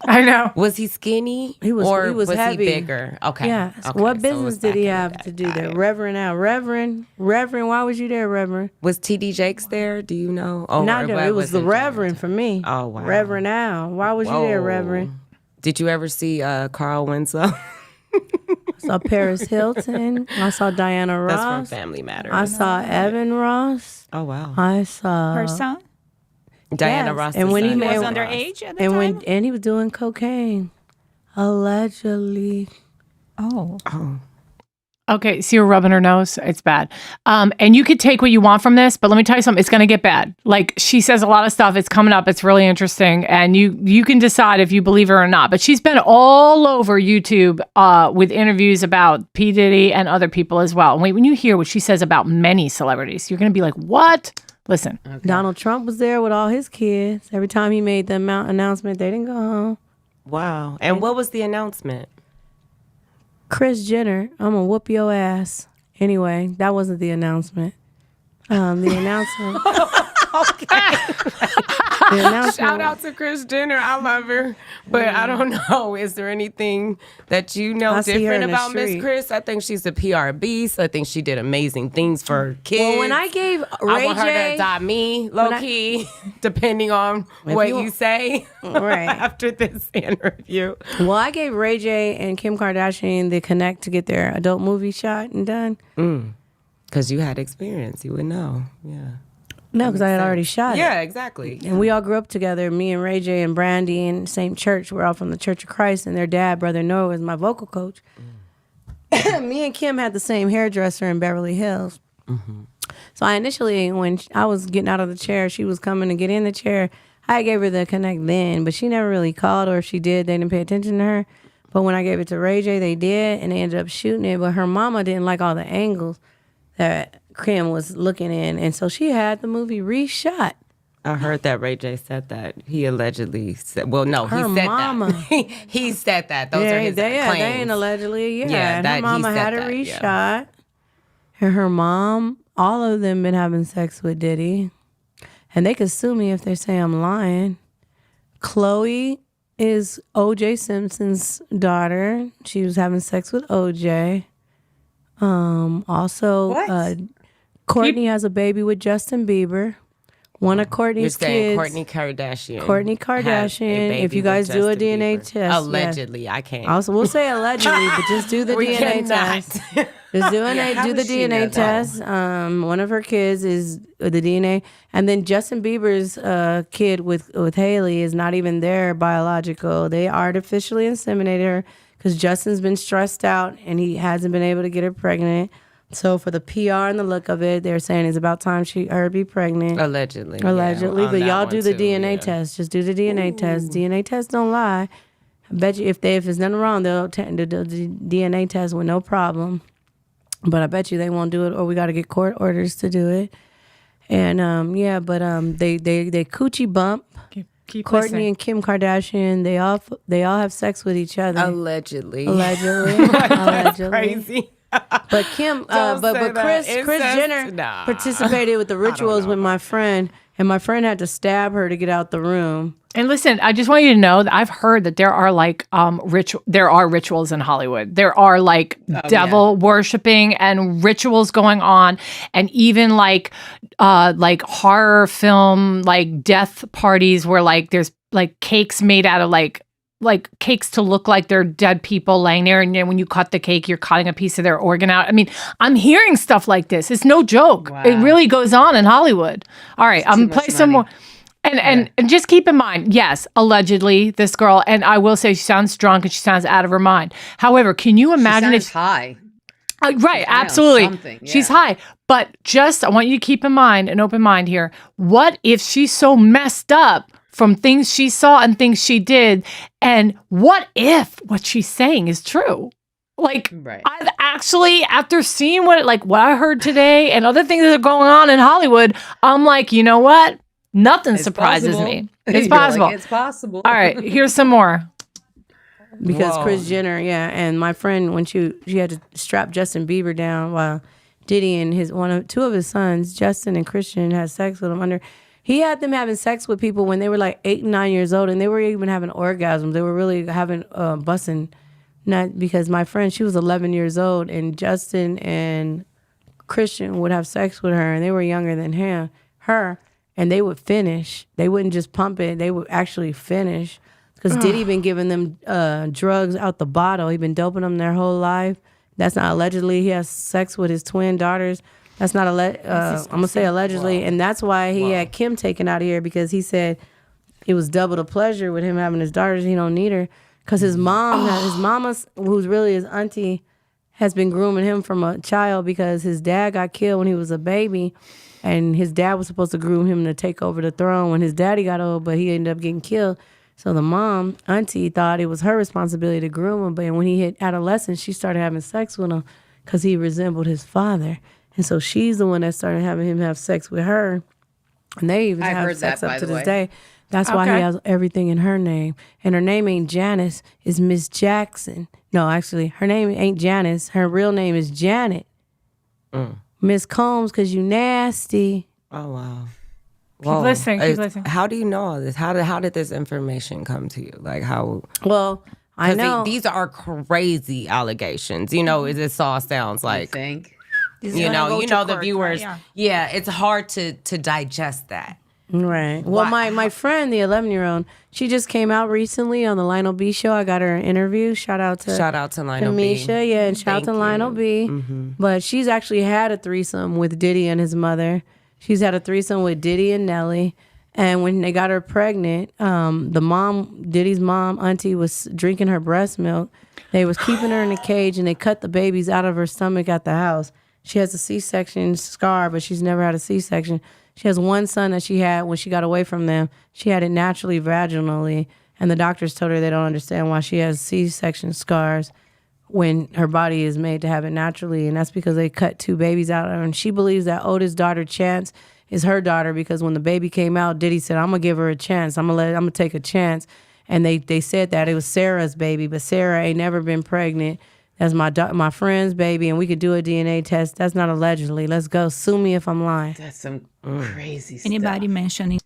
I know. Was he skinny? He was heavy. He bigger? Okay. Yeah. Okay. What So business it was did he back in have the to day. do there? Reverend Al. Reverend, why was you there, Reverend? Was TD Jakes there? Do you know? Oh, Not there. It was the Reverend for me. Oh, wow. Reverend Al. Why was you there, Whoa. Reverend? Did you ever see Carl Winslow? I saw Paris Hilton. I saw Diana Ross. That's from Family Matters. I saw Evan Ross. Oh, wow. I saw Her son Diana yes. Ross. And when he was made underage at the time. and he was doing cocaine, allegedly. Oh. Okay, so you're rubbing her nose. It's bad. And you could take what you want from this, but let me tell you something. It's going to get bad. Like, she says a lot of stuff. It's coming up. It's really interesting. And you can decide if you believe her or not. But she's been all over YouTube with interviews about P. Diddy and other people as well. And when you hear what she says about many celebrities, you're going to be like, what? Listen. Okay. Donald Trump was there with all his kids. Every time he made the announcement, they didn't go home. Wow. And what was the announcement? Kris Jenner, I'm gonna whoop your ass. Anyway, that wasn't the announcement. The announcement. The announcement. Shout out to Kris Jenner. I love her. But I don't know. Is there anything that you know different about Miss Kris? I think she's a PR beast. I think she did amazing things for kids. Well, when I gave Ray I want her J, to adopt me, low key, depending on what you say right. after this interview. Well, I gave Ray J and Kim Kardashian the connect to get their adult movie shot and done. Because you had experience. You would know. Yeah. No, because I had already shot it. Yeah, exactly. And we all grew up together, me and Ray J and Brandy in the same church. We're all from the Church of Christ, and their dad, Brother Noah, was my vocal coach. Me and Kim had the same hairdresser in Beverly Hills. So I initially, when I was getting out of the chair, she was coming to get in the chair. I gave her the connect then, but she never really called, or if she did, they didn't pay attention to her. But when I gave it to Ray J, they did, and they ended up shooting it. But her mama didn't like all the angles that Kim was looking in, and so she had the movie reshot. I heard that Ray J said that. He allegedly said, well, no, Her he said mama. that. He said that. Those are his claims. They ain't allegedly, Yeah, and her that- mama he said had it that, reshot. yeah. And her mom, all of them been having sex with Diddy. And they could sue me if they say I'm lying. Chloe is O.J. Simpson's daughter. She was having sex with O.J. Also, Courtney has a baby with Justin Bieber. One of Courtney's You're saying kids. Kourtney Kardashian. Kourtney Kardashian. If you guys do a DNA test. Allegedly, yes. I can't. Also, we'll say allegedly, but just do the We DNA cannot. test. Just do the DNA test. One of her kids is the DNA, and then Justin Bieber's kid with Haley is not even their biological. They artificially inseminated her because Justin's been stressed out and he hasn't been able to get her pregnant. So for the PR and the look of it, they're saying it's about time her be pregnant. Allegedly. Allegedly, yeah, but on y'all that do one the too, DNA yeah. test. Just do the DNA test. DNA tests don't lie. I bet you if there's nothing wrong, they'll do the DNA test with no problem. But I bet you they won't do it, or we got to get court orders to do it. And they coochie bump. Keep Courtney listening. and Kim Kardashian, they all have sex with each other. Allegedly. Allegedly. Crazy. But Kim, Don't say but that. Kris Incest? Jenner Nah. participated with the rituals with my friend, and my friend had to stab her to get out the room. And listen, I just want you to know that I've heard that there are like there are rituals in Hollywood. There are like devil worshiping and rituals going on, and even like horror film like death parties where like there's like cakes made out of like cakes to look like they're dead people laying there, and then when you cut the cake, you're cutting a piece of their organ out. I mean, I'm hearing stuff like this. It's no joke. Wow. It really goes on in Hollywood. All right, I'm gonna play some more. And just keep in mind, yes, allegedly, this girl, and I will say she sounds drunk and she sounds out of her mind. However, can you imagine if high? Right, absolutely. She's high. But just, I want you to keep in mind, an open mind here. What if she's so messed up from things she saw and things she did? And what if what she's saying is true? Like, I've actually, after seeing what I heard today and other things that are going on in Hollywood, I'm like, you know what? Nothing surprises me. It's possible. It's possible. All right, here's some more. Because Kris Jenner, and my friend, when she had to strap Justin Bieber down while Diddy and two of his sons, Justin and Christian, had sex with him he had them having sex with people when they were like 8 and 9 years old, and they were even having orgasms. They were really having busting. Not because my friend, she was 11 years old, and Justin and Christian would have sex with her, and they were younger than her, and they would finish. They wouldn't just pump it; they would actually finish. Because Diddy been giving them drugs out the bottle. He been doping them their whole life. That's not allegedly. He has sex with his twin daughters. That's not I'm gonna say allegedly, and that's why he had Kim taken out of here, because he said it was double the pleasure with him having his daughters. He don't need her. Because his mama, who's really his auntie, has been grooming him from a child, because his dad got killed when he was a baby, and his dad was supposed to groom him to take over the throne when his daddy got old, but he ended up getting killed. So the mom, auntie, thought it was her responsibility to groom him, but when he hit adolescence, she started having sex with him because he resembled his father. And so she's the one that started having him have sex with her, and they even have sex up to this day. That's why he has everything in her name. And her name ain't Janice, it's Miss Jackson. No, actually, her name ain't Janice. Her real name is Janet. Miss Combs, because you nasty. Oh, wow. Keep listening. How do you know all this? How did this information come to you? Like how? Well, I know. These are crazy allegations. This all sounds like. You think? The viewers. Right? Yeah, it's hard to digest that. Right. Well, my friend, the 11-year-old, she just came out recently on the Lionel B show. I got her an interview. Shout out to Lionel Kamisha, B. And shout out to Lionel B. Mm-hmm. But she's actually had a threesome with Diddy and his mother. She's had a threesome with Diddy and Nelly. And when they got her pregnant, Diddy's mom, auntie, was drinking her breast milk. They was keeping her in a cage, and they cut the babies out of her stomach at the house. She has a C-section scar, but she's never had a C-section. She has one son that she had when she got away from them. She had it naturally vaginally, and the doctors told her they don't understand why she has C-section scars when her body is made to have it naturally, and that's because they cut 2 babies out of her. And she believes that oldest daughter, Chance, is her daughter, because when the baby came out, Diddy said, "I'm gonna give her a chance. I'm gonna take a chance." And they said that it was Sarah's baby, but Sarah ain't never been pregnant. That's my friend's baby, and we could do a DNA test. That's not allegedly. Let's go. Sue me if I'm lying. That's some crazy stuff. Anybody mentioning?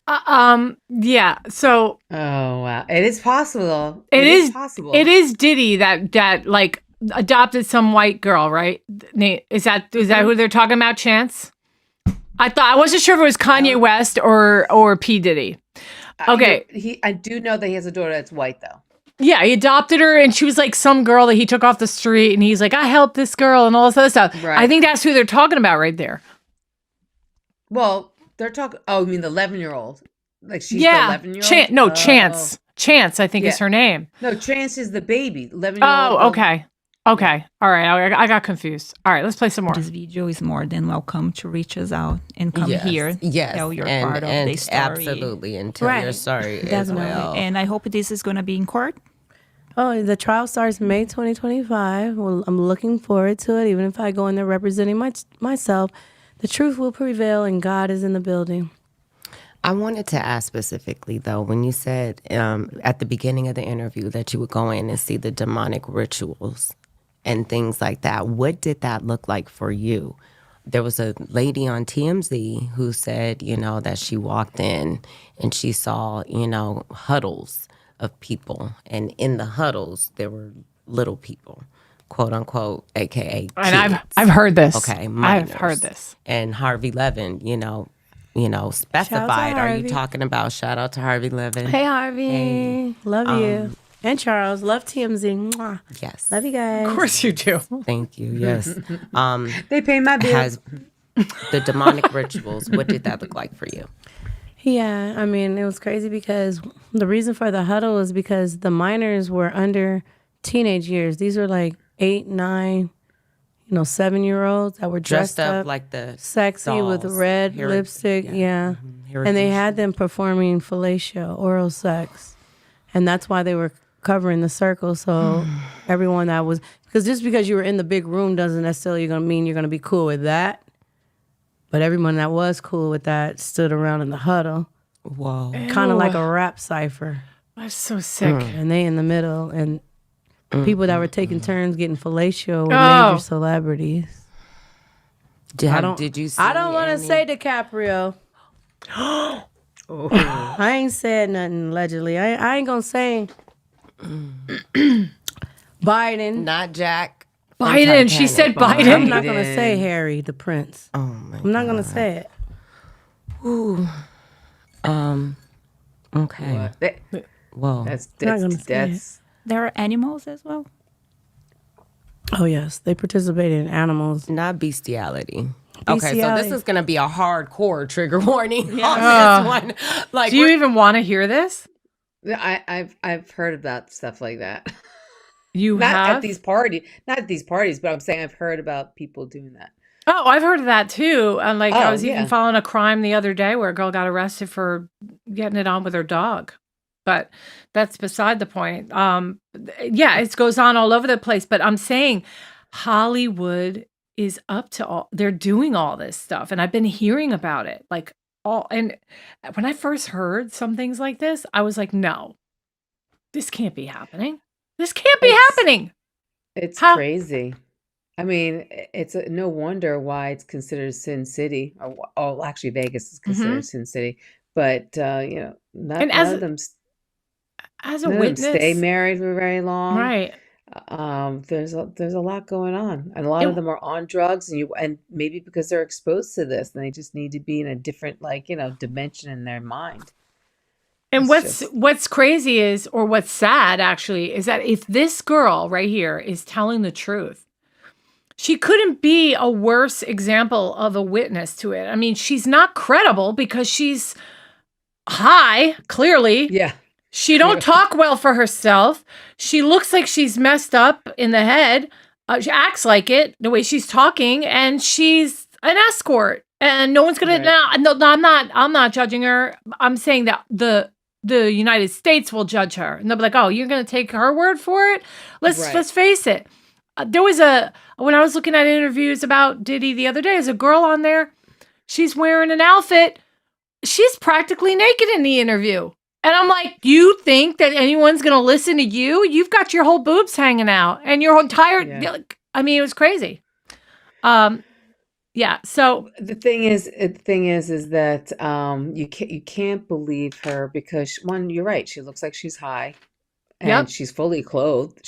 Yeah. So. Oh wow! It is possible. It is possible. It is Diddy that like adopted some white girl, right? Is that who they're talking about? Chance? I wasn't sure if it was Kanye West or P. Diddy. Okay. I do know that he has a daughter that's white though. Yeah, he adopted her, and she was like some girl that he took off the street, and he's like, "I helped this girl," and all this other stuff. Right. I think that's who they're talking about right there. Well, they're talking. Oh, you mean the 11-year-old? Like she's the 11-year-old? Chance. Chance, I think is her name. No, Chance is the baby. 11-year-old. Oh, okay. Okay. All right. I got confused. All right, let's play some more. This video is more than welcome to reach us out and come here. Yes. Tell your part of the story. Absolutely. And tell your story as well. And I hope this is going to be in court. Oh, the trial starts May 2025. Well, I'm looking forward to it. Even if I go in there representing myself, the truth will prevail, and God is in the building. I wanted to ask specifically, though, when you said at the beginning of the interview that you would go in and see the demonic rituals and things like that, what did that look like for you? There was a lady on TMZ who said, that she walked in and she saw, huddles of people. And in the huddles, there were little people, quote unquote, AKA kids. And I've heard this. Okay, minors. I've heard this. And Harvey Levin, specified. Are you talking about shout out to Harvey Levin? Hey, Harvey. Hey. Love you. And Charles. Love TMZ. Mwah. Yes. Love you guys. Of course you do. Thank you. Yes. They pay my bills. Has the demonic rituals, what did that look like for you? Yeah, I mean, it was crazy because the reason for the huddle is because the minors were under teenage years. These were like 8, 9, 7-year-olds that were dressed up like the sexy dolls, with red lipstick. Yeah. Mm-hmm. And they had them performing fellatio, oral sex. And that's why they were covering the circle. So everyone that was, because just because you were in the big room doesn't necessarily mean you're going to be cool with that. But everyone that was cool with that stood around in the huddle. Whoa. Kind of like a rap cipher. That's so sick. And they in the middle, and people that were taking turns getting fellatio with major celebrities. Did you see I don't want to any? say DiCaprio. I ain't said nothing allegedly. I ain't gonna say Biden. Not Jack. Biden. She said Biden. I'm not gonna say Harry, the prince. Oh my I'm not gonna say it. Ooh. Okay. Whoa. That's Not gonna say that's There are animals as well. Oh yes, they participated in animals. Not bestiality. Okay, so Bestiality. this is gonna be a hardcore trigger warning on this one. Like, Do you even want to hear this? I've heard about stuff like that. You Not have? at these parties, but I'm saying I've heard about people doing that. Oh, I've heard of that too. And like I Oh, was even yeah. following a crime the other day where a girl got arrested for getting it on with her dog. But that's beside the point. Yeah, it goes on all over the place. But I'm saying Hollywood is up to all, they're doing all this stuff. And I've been hearing about it. Like and when I first heard some things like this, I was like, no, this can't be happening. This can't be happening. It's How- crazy. I mean, it's no wonder why it's considered Sin City. Actually, Vegas is considered Sin City. But none of them as a none of them witness, stay married for very long. right? There's a lot going on, and a lot of them are on drugs, and maybe because they're exposed to this, and they just need to be in a different dimension in their mind. And It's what's crazy is, or what's sad actually, is that if this girl right here is telling the truth, she couldn't be a worse example of a witness to it. I mean, she's not credible because she's high, clearly. Yeah. She don't talk well for herself. She looks like she's messed up in the head. She acts like it, the way she's talking, and she's an escort. And no one's gonna. Right. No, I'm not judging her. I'm saying that the United States will judge her, and they'll be like, "Oh, you're gonna take her word for it?" Let's face it. There was when I was looking at interviews about Diddy the other day, there's a girl on there. She's wearing an outfit. She's practically naked in the interview. And I'm like, you think that anyone's going to listen to you? You've got your whole boobs hanging out and your entire, I mean, it was crazy. Yeah. So the thing is that you can't believe her because one, you're right. She looks like she's high and she's fully clothed.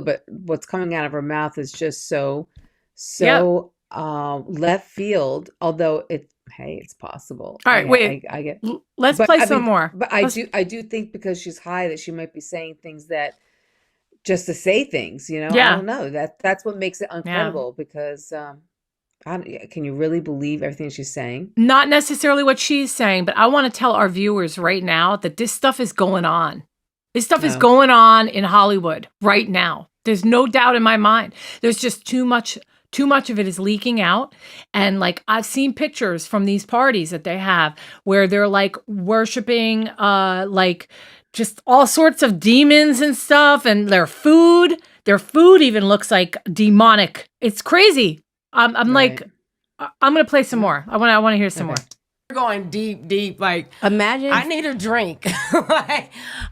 But what's coming out of her mouth is just so left field, although it's possible. All right, wait. I get. Let's play some more. But I do think because she's high that she might be saying things that just to say things. I don't know. That's what makes it uncredible because can you really believe everything she's saying? Not necessarily what she's saying, but I want to tell our viewers right now that this stuff is going on. This stuff is going on in Hollywood right now. There's no doubt in my mind. There's just too much of it is leaking out. And like, I've seen pictures from these parties that they have where they're like worshiping, like just all sorts of demons and stuff. And their food even looks like demonic. It's crazy. I'm like, I'm going to play some more. I want to hear some more. We're going deep. Like, imagine I need a drink. Like,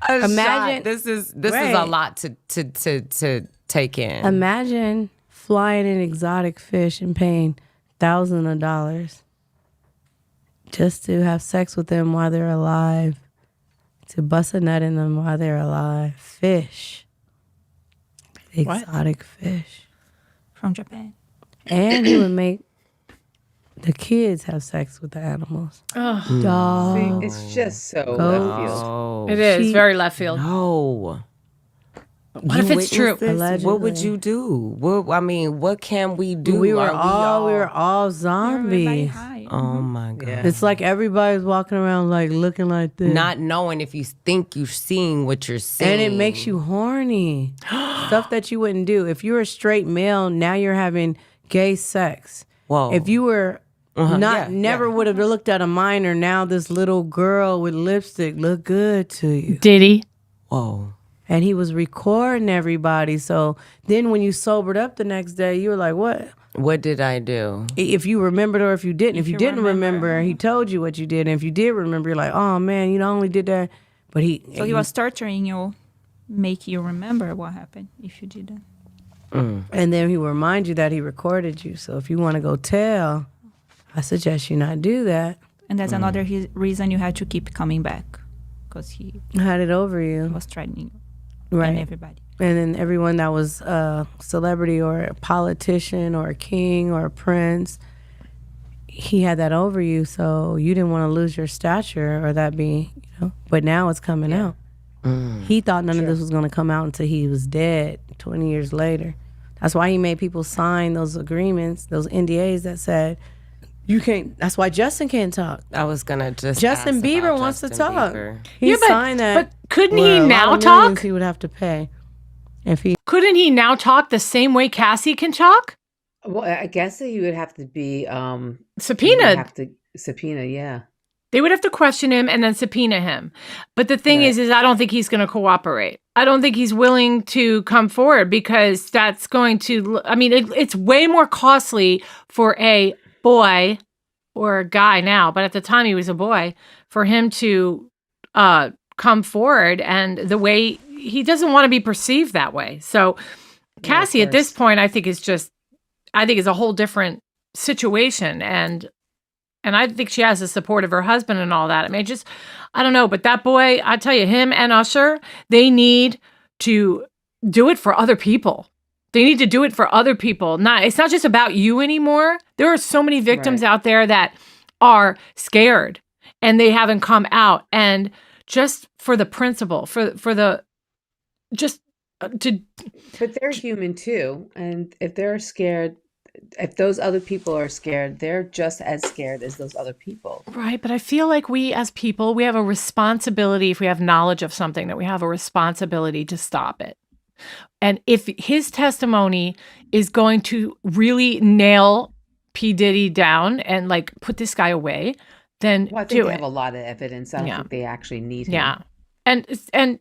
imagine shot. This is a lot to take in. Imagine flying an exotic fish and paying thousands of dollars just to have sex with them while they're alive, to bust a nut in them while they're alive. Fish. Exotic fish. From Japan. And he would make the kids have sex with the animals. Oh, dog. See, it's just so left field. It is very left field. No. What if it's true? What would you do? What can we do? We were all zombies. Oh my God. Yeah. It's like everybody's walking around like looking like this. Not knowing if you think you're seeing what you're seeing. And it makes you horny. Stuff that you wouldn't do. If you're a straight male, now you're having gay sex. Whoa. If you were never would have looked at a minor, now this little girl with lipstick look good to you. Diddy. Whoa. And he was recording everybody. So then when you sobered up the next day, you were like, what? What did I do? If you remembered or if you didn't. If you didn't remember, he told you what you did. And if you did remember, you're like, oh man, I only did that But So he was torturing you, make you remember what happened if you didn't. And then he will remind you that he recorded you. So if you want to go tell, I suggest you not do that. And that's another reason you had to keep coming back, because he had it over you. Was threatening you. Right. And everybody. And then everyone that was a celebrity or a politician or a king or a prince, he had that over you. So you didn't want to lose your stature or that be, but now it's coming out. He thought none of this was going to come out until he was dead 20 years later. That's why he made people sign those agreements, those NDAs that said, you can't. That's why Justin can't talk. I was going to just Justin Bieber wants to talk. He signed that. But couldn't he now talk? He would have to pay. Couldn't he now talk the same way Cassie can talk? Well, I guess that he would have to be subpoenaed. Subpoena, yeah. They would have to question him and then subpoena him. But the thing is I don't think he's going to cooperate. I don't think he's willing to come forward because that's going to, it's way more costly for a boy or a guy now, but at the time he was a boy, for him to come forward, and the way he doesn't want to be perceived that way. So Cassie at this point, I think is a whole different situation. And I think she has the support of her husband and all that. I don't know. But that boy, I tell you, him and Usher, they need to do it for other people. They need to do it for other people. It's not just about you anymore. There are so many victims out there that are scared and they haven't come out. And just for the principle, But they're human too. And if they're scared, if those other people are scared, they're just as scared as those other people. Right. But I feel like we as people, we have a responsibility, if we have knowledge of something, that we have a responsibility to stop it. And if his testimony is going to really nail P. Diddy down and put this guy away, then I think they have a lot of evidence. I don't think they actually need him. Yeah. And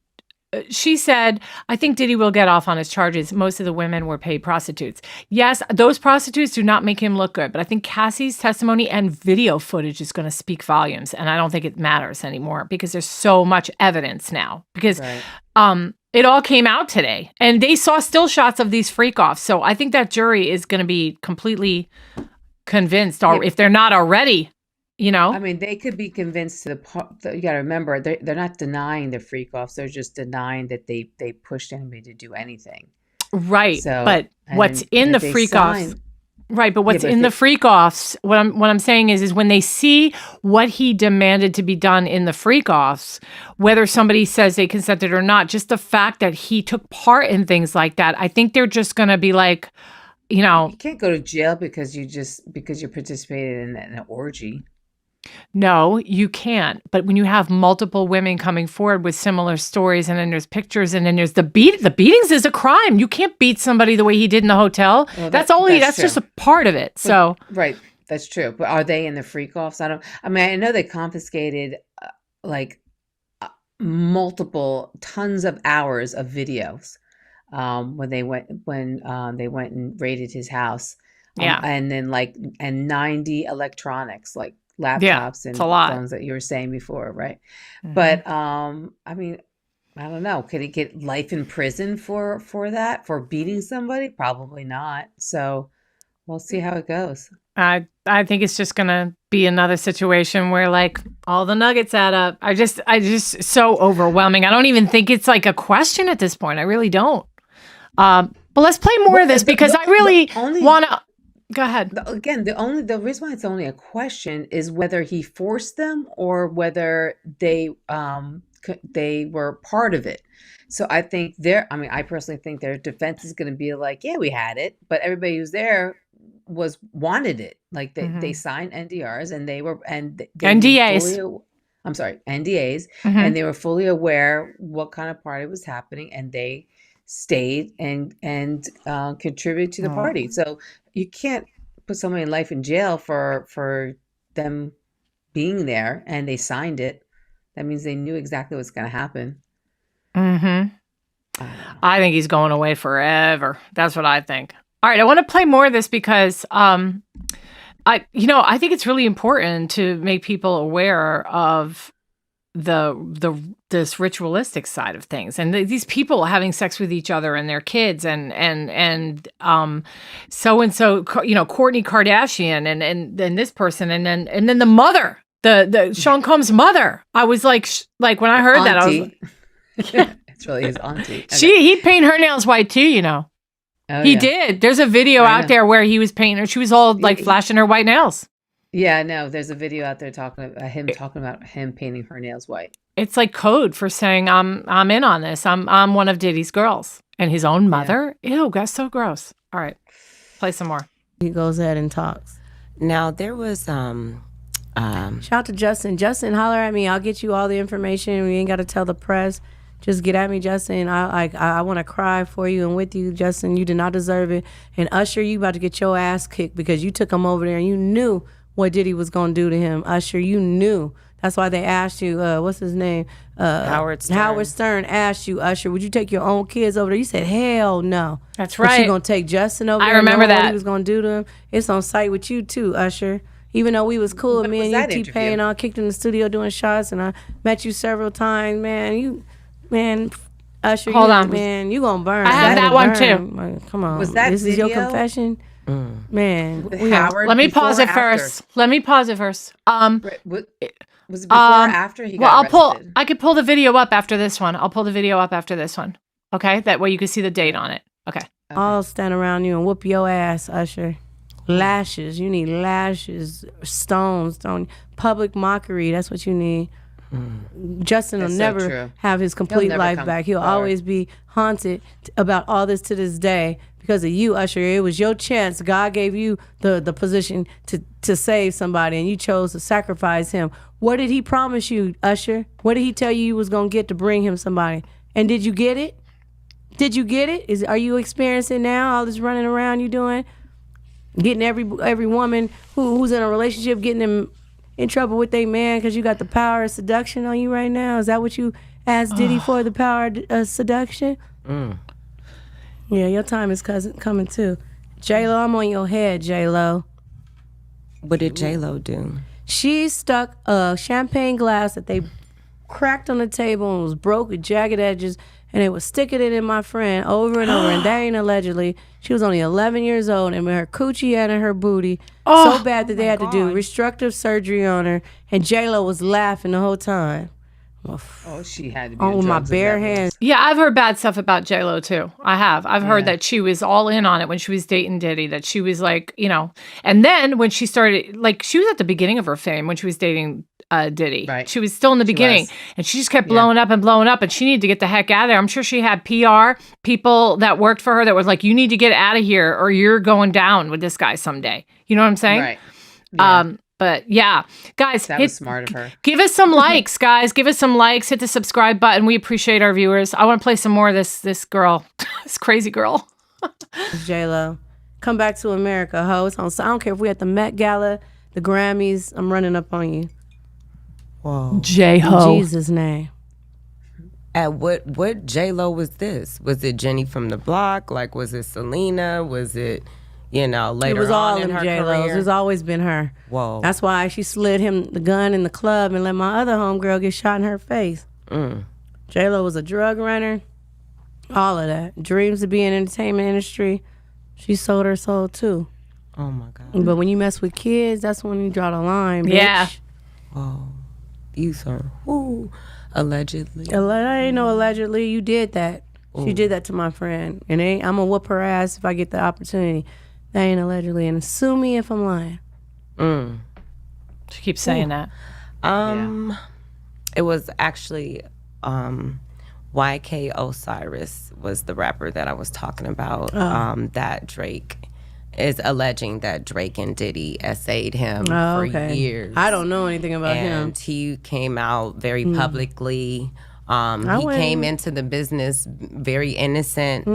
she said, I think Diddy will get off on his charges. Most of the women were paid prostitutes. Yes, those prostitutes do not make him look good, but I think Cassie's testimony and video footage is going to speak volumes. And I don't think it matters anymore because there's so much evidence now. Because it all came out today and they saw still shots of these freak offs. So I think that jury is going to be completely convinced, or if they're not already. They could be convinced to the part. You got to remember, they're not denying the freak offs. They're just denying that they pushed anybody to do anything. Right. So, but what's in the freak offs? Right. But what's in the freak offs? What I'm saying is when they see what he demanded to be done in the freak offs, whether somebody says they consented or not, just the fact that he took part in things like that, I think they're just going to be like, you can't go to jail because you participated in an orgy. No, you can't. But when you have multiple women coming forward with similar stories, and then there's pictures, and then there's the beatings is a crime. You can't beat somebody the way he did in the hotel. Well, that's just a part of it. So right, that's true. But are they in the freak offs? I know they confiscated multiple tons of hours of videos when they went and raided his house. And then 90 electronics laptops and phones that you were saying before, right? Mm-hmm. But I don't know. Could he get life in prison for that, for beating somebody? Probably not. So we'll see how it goes. I think it's just gonna be another situation where all the nuggets add up. I just so overwhelming. I don't even think it's a question at this point. I really don't. But let's play more of this because I really want to. Go ahead. Again, the reason why it's only a question is whether he forced them or whether they were part of it. So I think I personally think their defense is going to be yeah, we had it, but everybody who's there wanted it. They signed NDRs and they NDAs. NDAs, and they were fully aware what kind of party was happening, and they stayed and contributed to the party. So you can't put somebody in life in jail for them being there and they signed it. That means they knew exactly what's going to happen. Mm-hmm. I think he's going away forever. That's what I think. All right, I want to play more of this because I think it's really important to make people aware of this ritualistic side of things, and these people having sex with each other and their kids, and so Kourtney Kardashian and then this person, and then the mother, the Sean Combs' mother. I was like when I heard auntie. that, I was like, it's really his auntie. Okay. He'd paint her nails white too, you know. Oh, He did. There's a video out there where he was painting her. She was all like flashing her white nails. Yeah, no, there's a video out there talking about him painting her nails white. It's like code for saying I'm in on this. I'm one of Diddy's girls, and his own mother. Yeah. Ew, that's so gross. All right, play some more. He goes ahead and talks. Now there was shout out to Justin. Justin, holler at me. I'll get you all the information. We ain't got to tell the press. Just get at me, Justin. I want to cry for you and with you, Justin. You did not deserve it. And Usher, you about to get your ass kicked because you took him over there and you knew what Diddy was going to do to him. Usher, you knew. That's why they asked you, what's his name? Howard Stern. Howard Stern asked you, Usher, would you take your own kids over there? You said, hell no. That's right. But you going to take Justin over there? I remember that. What he was going to do to him? It's on site with you too, Usher. Even though we was cool, me and you T-Pain all kicked in the studio doing shots, and I met you several times, man. Usher, hold on, man, you gonna burn. I have that one too. Like, come on, was that this video? is your confession, man. Howard, let me pause it first. Was it before or after he got arrested? I could pull the video up after this one. I'll pull the video up after this one. Okay, that way you can see the date on it. Okay. I'll stand around you and whoop your ass, Usher. Lashes, you need lashes, stones, public mockery. That's what you need. Justin will never have his complete life back. He'll always be haunted about all this to this day because of you, Usher. It was your chance. God gave you the position to save somebody, and you chose to sacrifice him. What did he promise you, Usher? What did he tell you was going to get to bring him somebody? And did you get it? Did you get it? Are you experiencing now all this running around you doing? Getting every woman who's in a relationship, getting them in trouble with their man because you got the power of seduction on you right now? Is that what you asked Diddy for, the power of seduction? Yeah, your time is coming too. J-Lo, I'm on your head, J-Lo. What did J-Lo do? She stuck a champagne glass that they cracked on the table and was broke with jagged edges, and they was sticking it in my friend over and over, and that ain't allegedly. She was only 11 years old, and with her coochie and her booty so bad that they had to do reconstructive surgery on her, and J-Lo was laughing the whole time. She had to be with my bare hands. Yeah, I've heard bad stuff about J-Lo too. I have. I've heard that she was all in on it when she was dating Diddy, that she was like, and then when she started, like, she was at the beginning of her fame when she was dating Diddy. Right. She was still in the beginning, and she just kept blowing up, and she needed to get the heck out of there. I'm sure she had PR people that worked for her that was like, you need to get out of here or you're going down with this guy someday. You know what I'm saying? Right. Yeah. But yeah, guys, that was smart of her. Give us some likes, guys. Give us some likes. Hit the subscribe button. We appreciate our viewers. I want to play some more of this girl, this crazy girl. J-Lo, come back to America, ho. It's on. I don't care if we're at the Met Gala, the Grammys. I'm running up on you. Whoa, J-Ho. In Jesus' name. At what J-Lo was this? Was it Jenny from the Block? Like, was it Selena? Was it? Later it was all on in her J-Lo's. career. It's always been her. Whoa. That's why she slid him the gun in the club and let my other homegirl get shot in her face. J-Lo was a drug runner. All of that. Dreams to be in the entertainment industry. She sold her soul too. Oh my God. But when you mess with kids, that's when you draw the line, bitch. Yeah. Whoa. You sir. Ooh. Allegedly. I ain't no allegedly. You did that. Ooh. She did that to my friend. And I'm going to whoop her ass if I get the opportunity. That ain't allegedly, and sue me if I'm lying. She keeps saying that. It was actually YK Osiris was the rapper that I was talking about. That Drake is alleging that Drake and Diddy essayed him for years. I don't know anything about him. And he came out very publicly. He came into the business very innocent.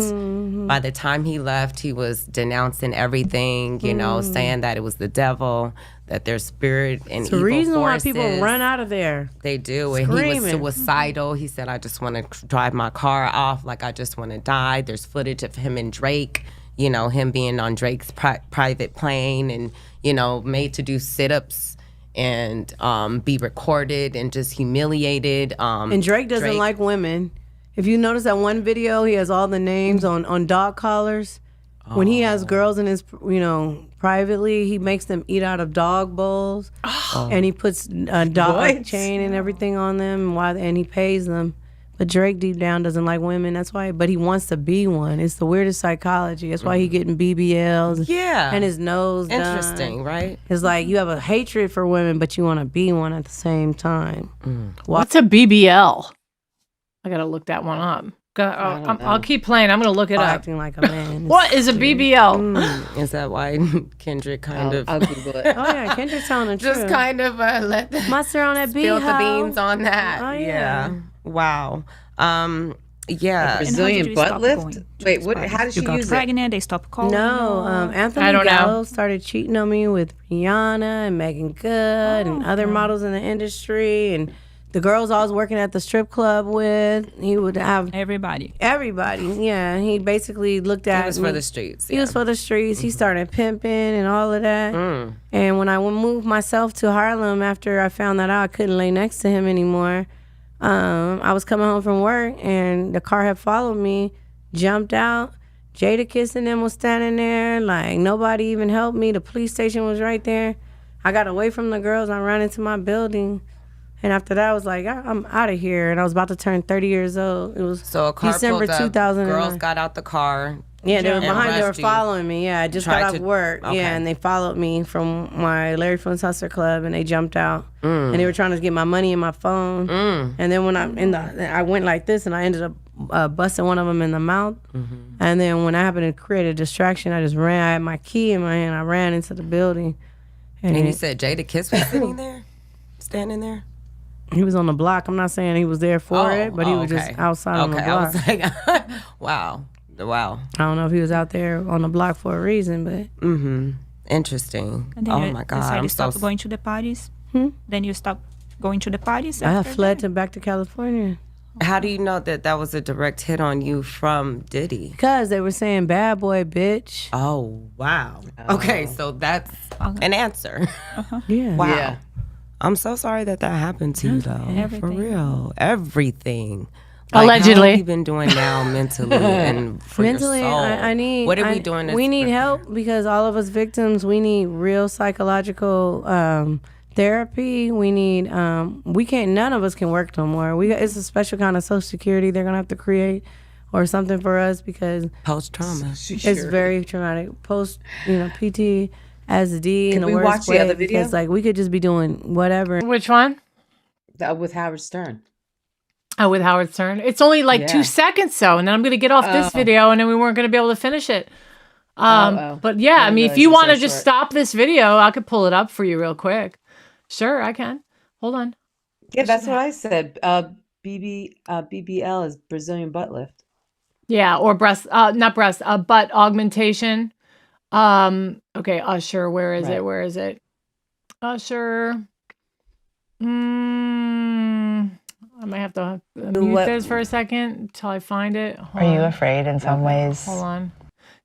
By the time he left, he was denouncing everything, saying that it was the devil, that their spirit and evil forces. It's the reason why people run out of there. They do. Screaming. And he was suicidal. He said, I just want to drive my car off, like I just want to die. There's footage of him and Drake, him being on Drake's private plane and, made to do sit-ups and be recorded and just humiliated. And Drake doesn't like women. If you notice that one video, he has all the names on dog collars. When he has girls in his, privately, he makes them eat out of dog bowls, and he puts a dog chain and everything on them, and he pays them. But Drake deep down doesn't like women. That's why. But he wants to be one. It's the weirdest psychology. That's why he getting BBLs. And his nose Interesting, done. right? It's like you have a hatred for women, but you want to be one at the same time. What's a BBL? I gotta look that one up. I'll keep playing. I'm gonna look it up. Acting like a man. What is a BBL? Is that why Kendrick kind of? I'll Google it. Oh yeah, Kendrick's telling the truth. Just kind of let the mustard on that spill bean. the beans on that. Oh, yeah. Wow. A Brazilian butt lift? Wait, what? How did she use pregnant, they stopped calling. No, Anthony Gallo started cheating on me with Rihanna and Megan Good and other models in the industry, and the girls I was working at the strip club with. He would have everybody. Yeah, he basically looked at. He was for the streets. He was for the streets. He started pimping and all of that. And when I moved myself to Harlem after I found that out, I couldn't lay next to him anymore. I was coming home from work and the car had followed me, jumped out. Jadakiss and them was standing there, like nobody even helped me. The police station was right there. I got away from the girls. I ran into my building. And after that, I was like, I'm out of here. And I was about to turn 30 years old. It was so a car December 2000. Girls got out the car. Yeah, they were behind. They were following me. Yeah, I just got off work. Okay. Yeah, and they followed me from my Larry Flynt's Hustler Club, and they jumped out. And they were trying to get my money and my phone. And then when I went like this, and I ended up busting one of them in the mouth. And then when I happened to create a distraction, I just ran. I had my key in my hand. I ran into the building. And you said Jadakiss was sitting there, standing there. He was on the block. I'm not saying he was there for it, but he was just outside on the block. I was like, wow. I don't know if he was out there on the block for a reason, but interesting. And then my God, you stopped going to the parties. Then you stopped going to the parties. I fled back to California. How do you know that was a direct hit on you from Diddy? Because they were saying "bad boy, bitch." Oh wow. Okay, so that's an answer. Yeah. Wow. Yeah. I'm so sorry that happened to you, though. Everything. For real. Everything. Allegedly. How are you been doing now mentally and for mentally, your soul? I need. What are we doing? We need help because all of us victims, we need real psychological therapy. We need. We can't. None of us can work no more. It's a special kind of Social Security they're gonna have to create, or something for us because post trauma. It's very traumatic. Post, PT. As D in the worst watch way, the other video? because we could just be doing whatever. Which one? With Howard Stern. Oh, with Howard Stern. It's only like 2 seconds, and then I'm going to get off this video, and then we weren't going to be able to finish it. But yeah, I mean, if you want to just stop this video, I could pull it up for you real quick. Sure, I can. Hold on. Yeah, that's what I said. BBL is Brazilian butt lift. Yeah, or not breast, butt augmentation. Okay, Usher, where is it? Where is it? Usher. I might have to mute this for a second until I find it. Are you afraid in some ways? Hold on.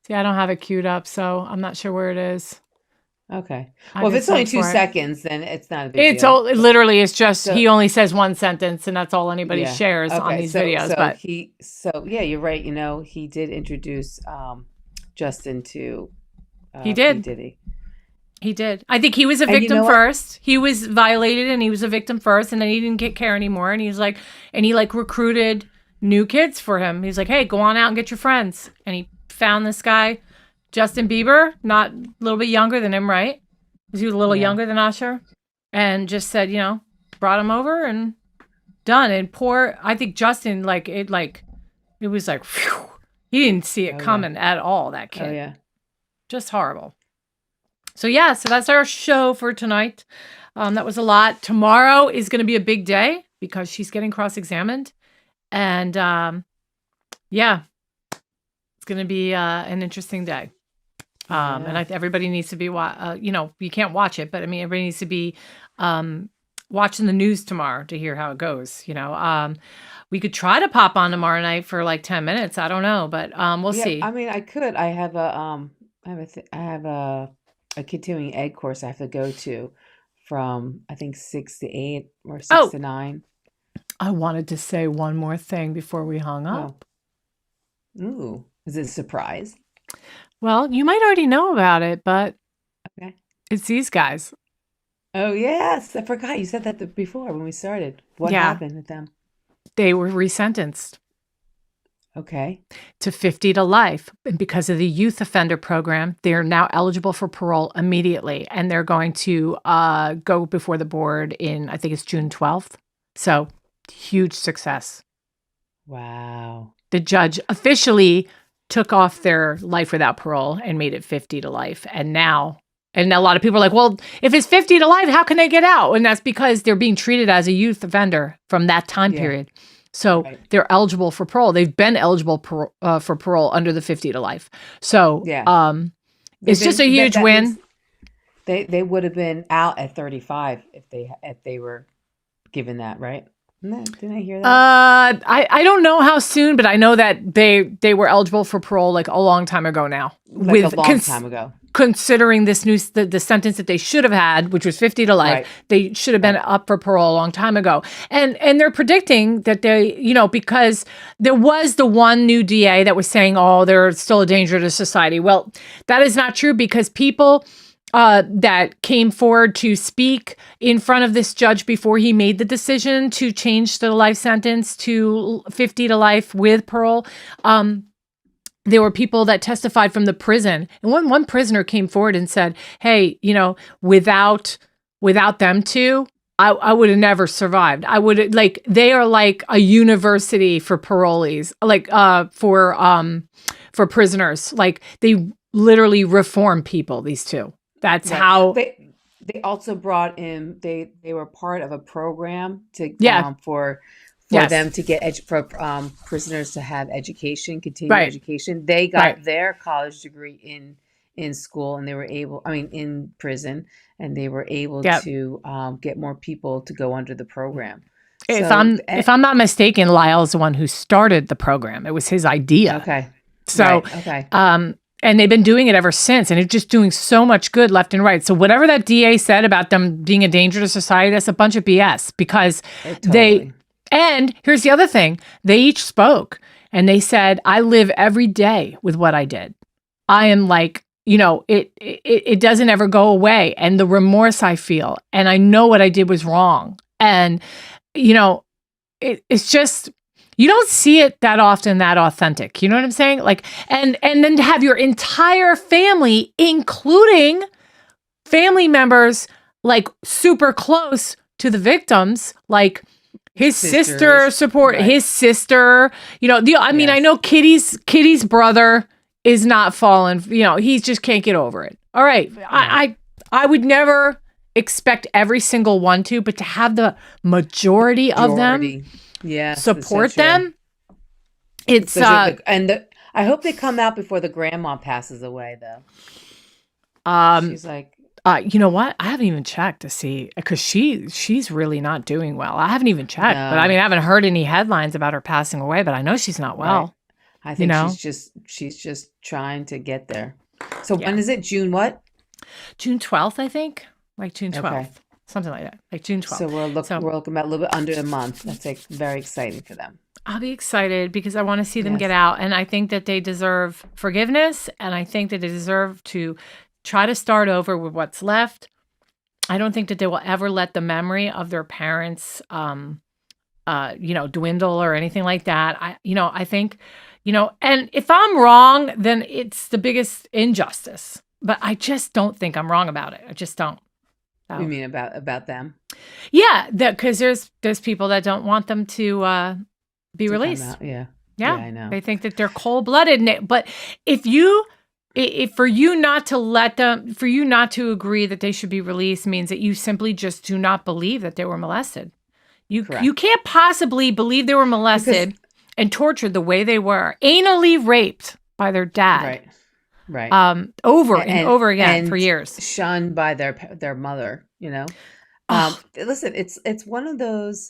See, I don't have it queued up, so I'm not sure where it is. Okay. Well, if it's only 2 seconds, then it's not a big deal. It's literally, it's just he only says one sentence, and that's all anybody shares on these videos. But you're right. He did introduce Justin to. He did. He did. I think he was a victim first. He was violated and he was a victim first, and then he didn't get care anymore. And he recruited new kids for him. He's like, hey, go on out and get your friends. And he found this guy, Justin Bieber, not a little bit younger than him, right? He was a little younger than Usher. And just said, brought him over and done. And I think Justin, it was like, whew, he didn't see it coming at all, that kid. Oh, yeah. Just horrible. So that's our show for tonight. That was a lot. Tomorrow is going to be a big day because she's getting cross-examined. And it's going to be an interesting day. And everybody needs to be, you can't watch it, but I mean, everybody needs to be watching the news tomorrow to hear how it goes. We could try to pop on tomorrow night for like 10 minutes. I don't know, but we'll see. I mean, I could. I have a continuing ed course I have to go to from I think 6 to 8 or 6 to 9. I wanted to say one more thing before we hung up. Oh. Ooh, is it a surprise? Well, you might already know about it, but Okay. it's these guys. Oh yes, I forgot you said that before when we started. What Yeah. happened with them? They were resentenced Okay. to 50 to life. And because of the youth offender program, they're now eligible for parole immediately. And they're going to go before the board in, I think it's June 12th. So huge success. Wow. The judge officially took off their life without parole and made it 50 to life. And a lot of people are like, well, if it's 50 to life, how can they get out? And that's because they're being treated as a youth offender from that time period. So they're eligible for parole. They've been eligible for parole under the 50 to life. So it's just a huge win. They would have been out at 35 if they were given that, right? Didn't I hear that? I don't know how soon, but I know that they were eligible for parole like a long time ago now. Like a long time ago. Considering this the sentence that they should have had, which was 50 to life, they should have been up for parole a long time ago. And they're predicting that they, because there was the one new DA that was saying, oh, they're still a danger to society. Well, that is not true, because people that came forward to speak in front of this judge before he made the decision to change the life sentence to 50 to life with parole, there were people that testified from the prison. And one prisoner came forward and said, hey, without them two, I would have never survived. I would they are like a university for parolees, for prisoners. Like, they literally reform people, these two. That's how they also brought in. They were part of a program to for them to get prisoners to have education, continued education. They got their college degree in school, and they were able. In prison, and they were able to get more people to go under the program. If I'm not mistaken, Lyle's the one who started the program. It was his idea. Okay. So and they've been doing it ever since, and it's just doing so much good left and right. So whatever that DA said about them being a danger to society, that's a bunch of BS, because and here's the other thing. They each spoke, and they said, I live every day with what I did. I am like, it doesn't ever go away. And the remorse I feel, and I know what I did was wrong. And, it's just, you don't see it that often, that authentic. You know what I'm saying? Like, and then to have your entire family, including family members, like super close to the victims, like his sister support, his sister, I know Kitty's brother is not fallen. He just can't get over it. All right. I would never expect every single one to, but to have the majority of them support them. It's I hope they come out before the grandma passes away, though. She's like, you know what? I haven't even checked to see, because she's really not doing well. I haven't even checked, but I haven't heard any headlines about her passing away. But I know she's not well. Right. I think she's just trying to get there. So when is it? June what? June 12th, I think. Like June 12th. Something like that, like June 12th. So we're looking about a little bit under a month. That's very exciting for them. I'll be excited because I want to see them get out. And I think that they deserve forgiveness. And I think that they deserve to try to start over with what's left. I don't think that they will ever let the memory of their parents, dwindle or anything like that. I think, and if I'm wrong, then it's the biggest injustice. But I just don't think I'm wrong about it. I just don't. You mean about them? Yeah, because there's people that don't want them to be released. Yeah, I know. They think that they're cold-blooded. But if for you not to agree that they should be released means that you simply just do not believe that they were molested. You can't possibly believe they were molested and tortured the way they were, anally raped by their dad. Right. Over and over again for years. Shunned by their mother, Listen, it's one of those,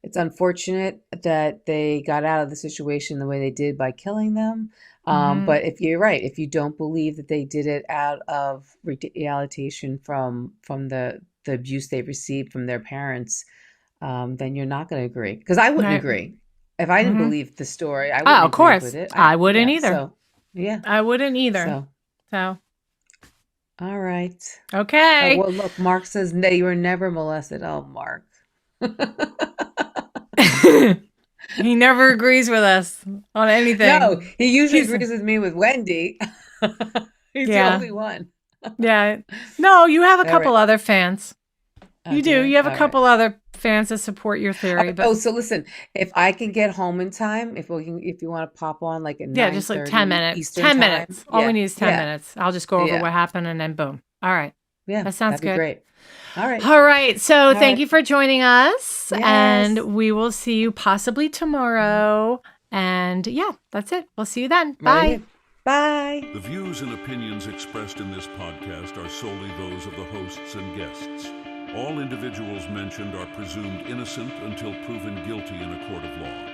it's unfortunate that they got out of the situation the way they did by killing them. But if you're right, if you don't believe that they did it out of retaliation from the the abuse they've received from their parents, then you're not going to agree. Because I wouldn't agree. If I didn't believe the story, I wouldn't agree with it. I wouldn't either. So, yeah. I wouldn't either. So. All right. Okay. Well, look, Mark says, no, you were never molested. Oh, Mark. He never agrees with us on anything. No, he usually agrees with me with Wendy. He's the only one. Yeah. No, you have a couple other fans. You do. You have a couple other fans that support your theory. But so listen, if I can get home in time, if you want to pop on like at just like 10 minutes. Eastern 10 time, minutes. All we need is 10 minutes. I'll just go over what happened and then boom. All right. Yeah, that sounds that'd be great. All right. All right. So thank you for joining us. Yes. And we will see you possibly tomorrow. And yeah, that's it. We'll see you then. Bye. Bye. The views and opinions expressed in this podcast are solely those of the hosts and guests. All individuals mentioned are presumed innocent until proven guilty in a court of law.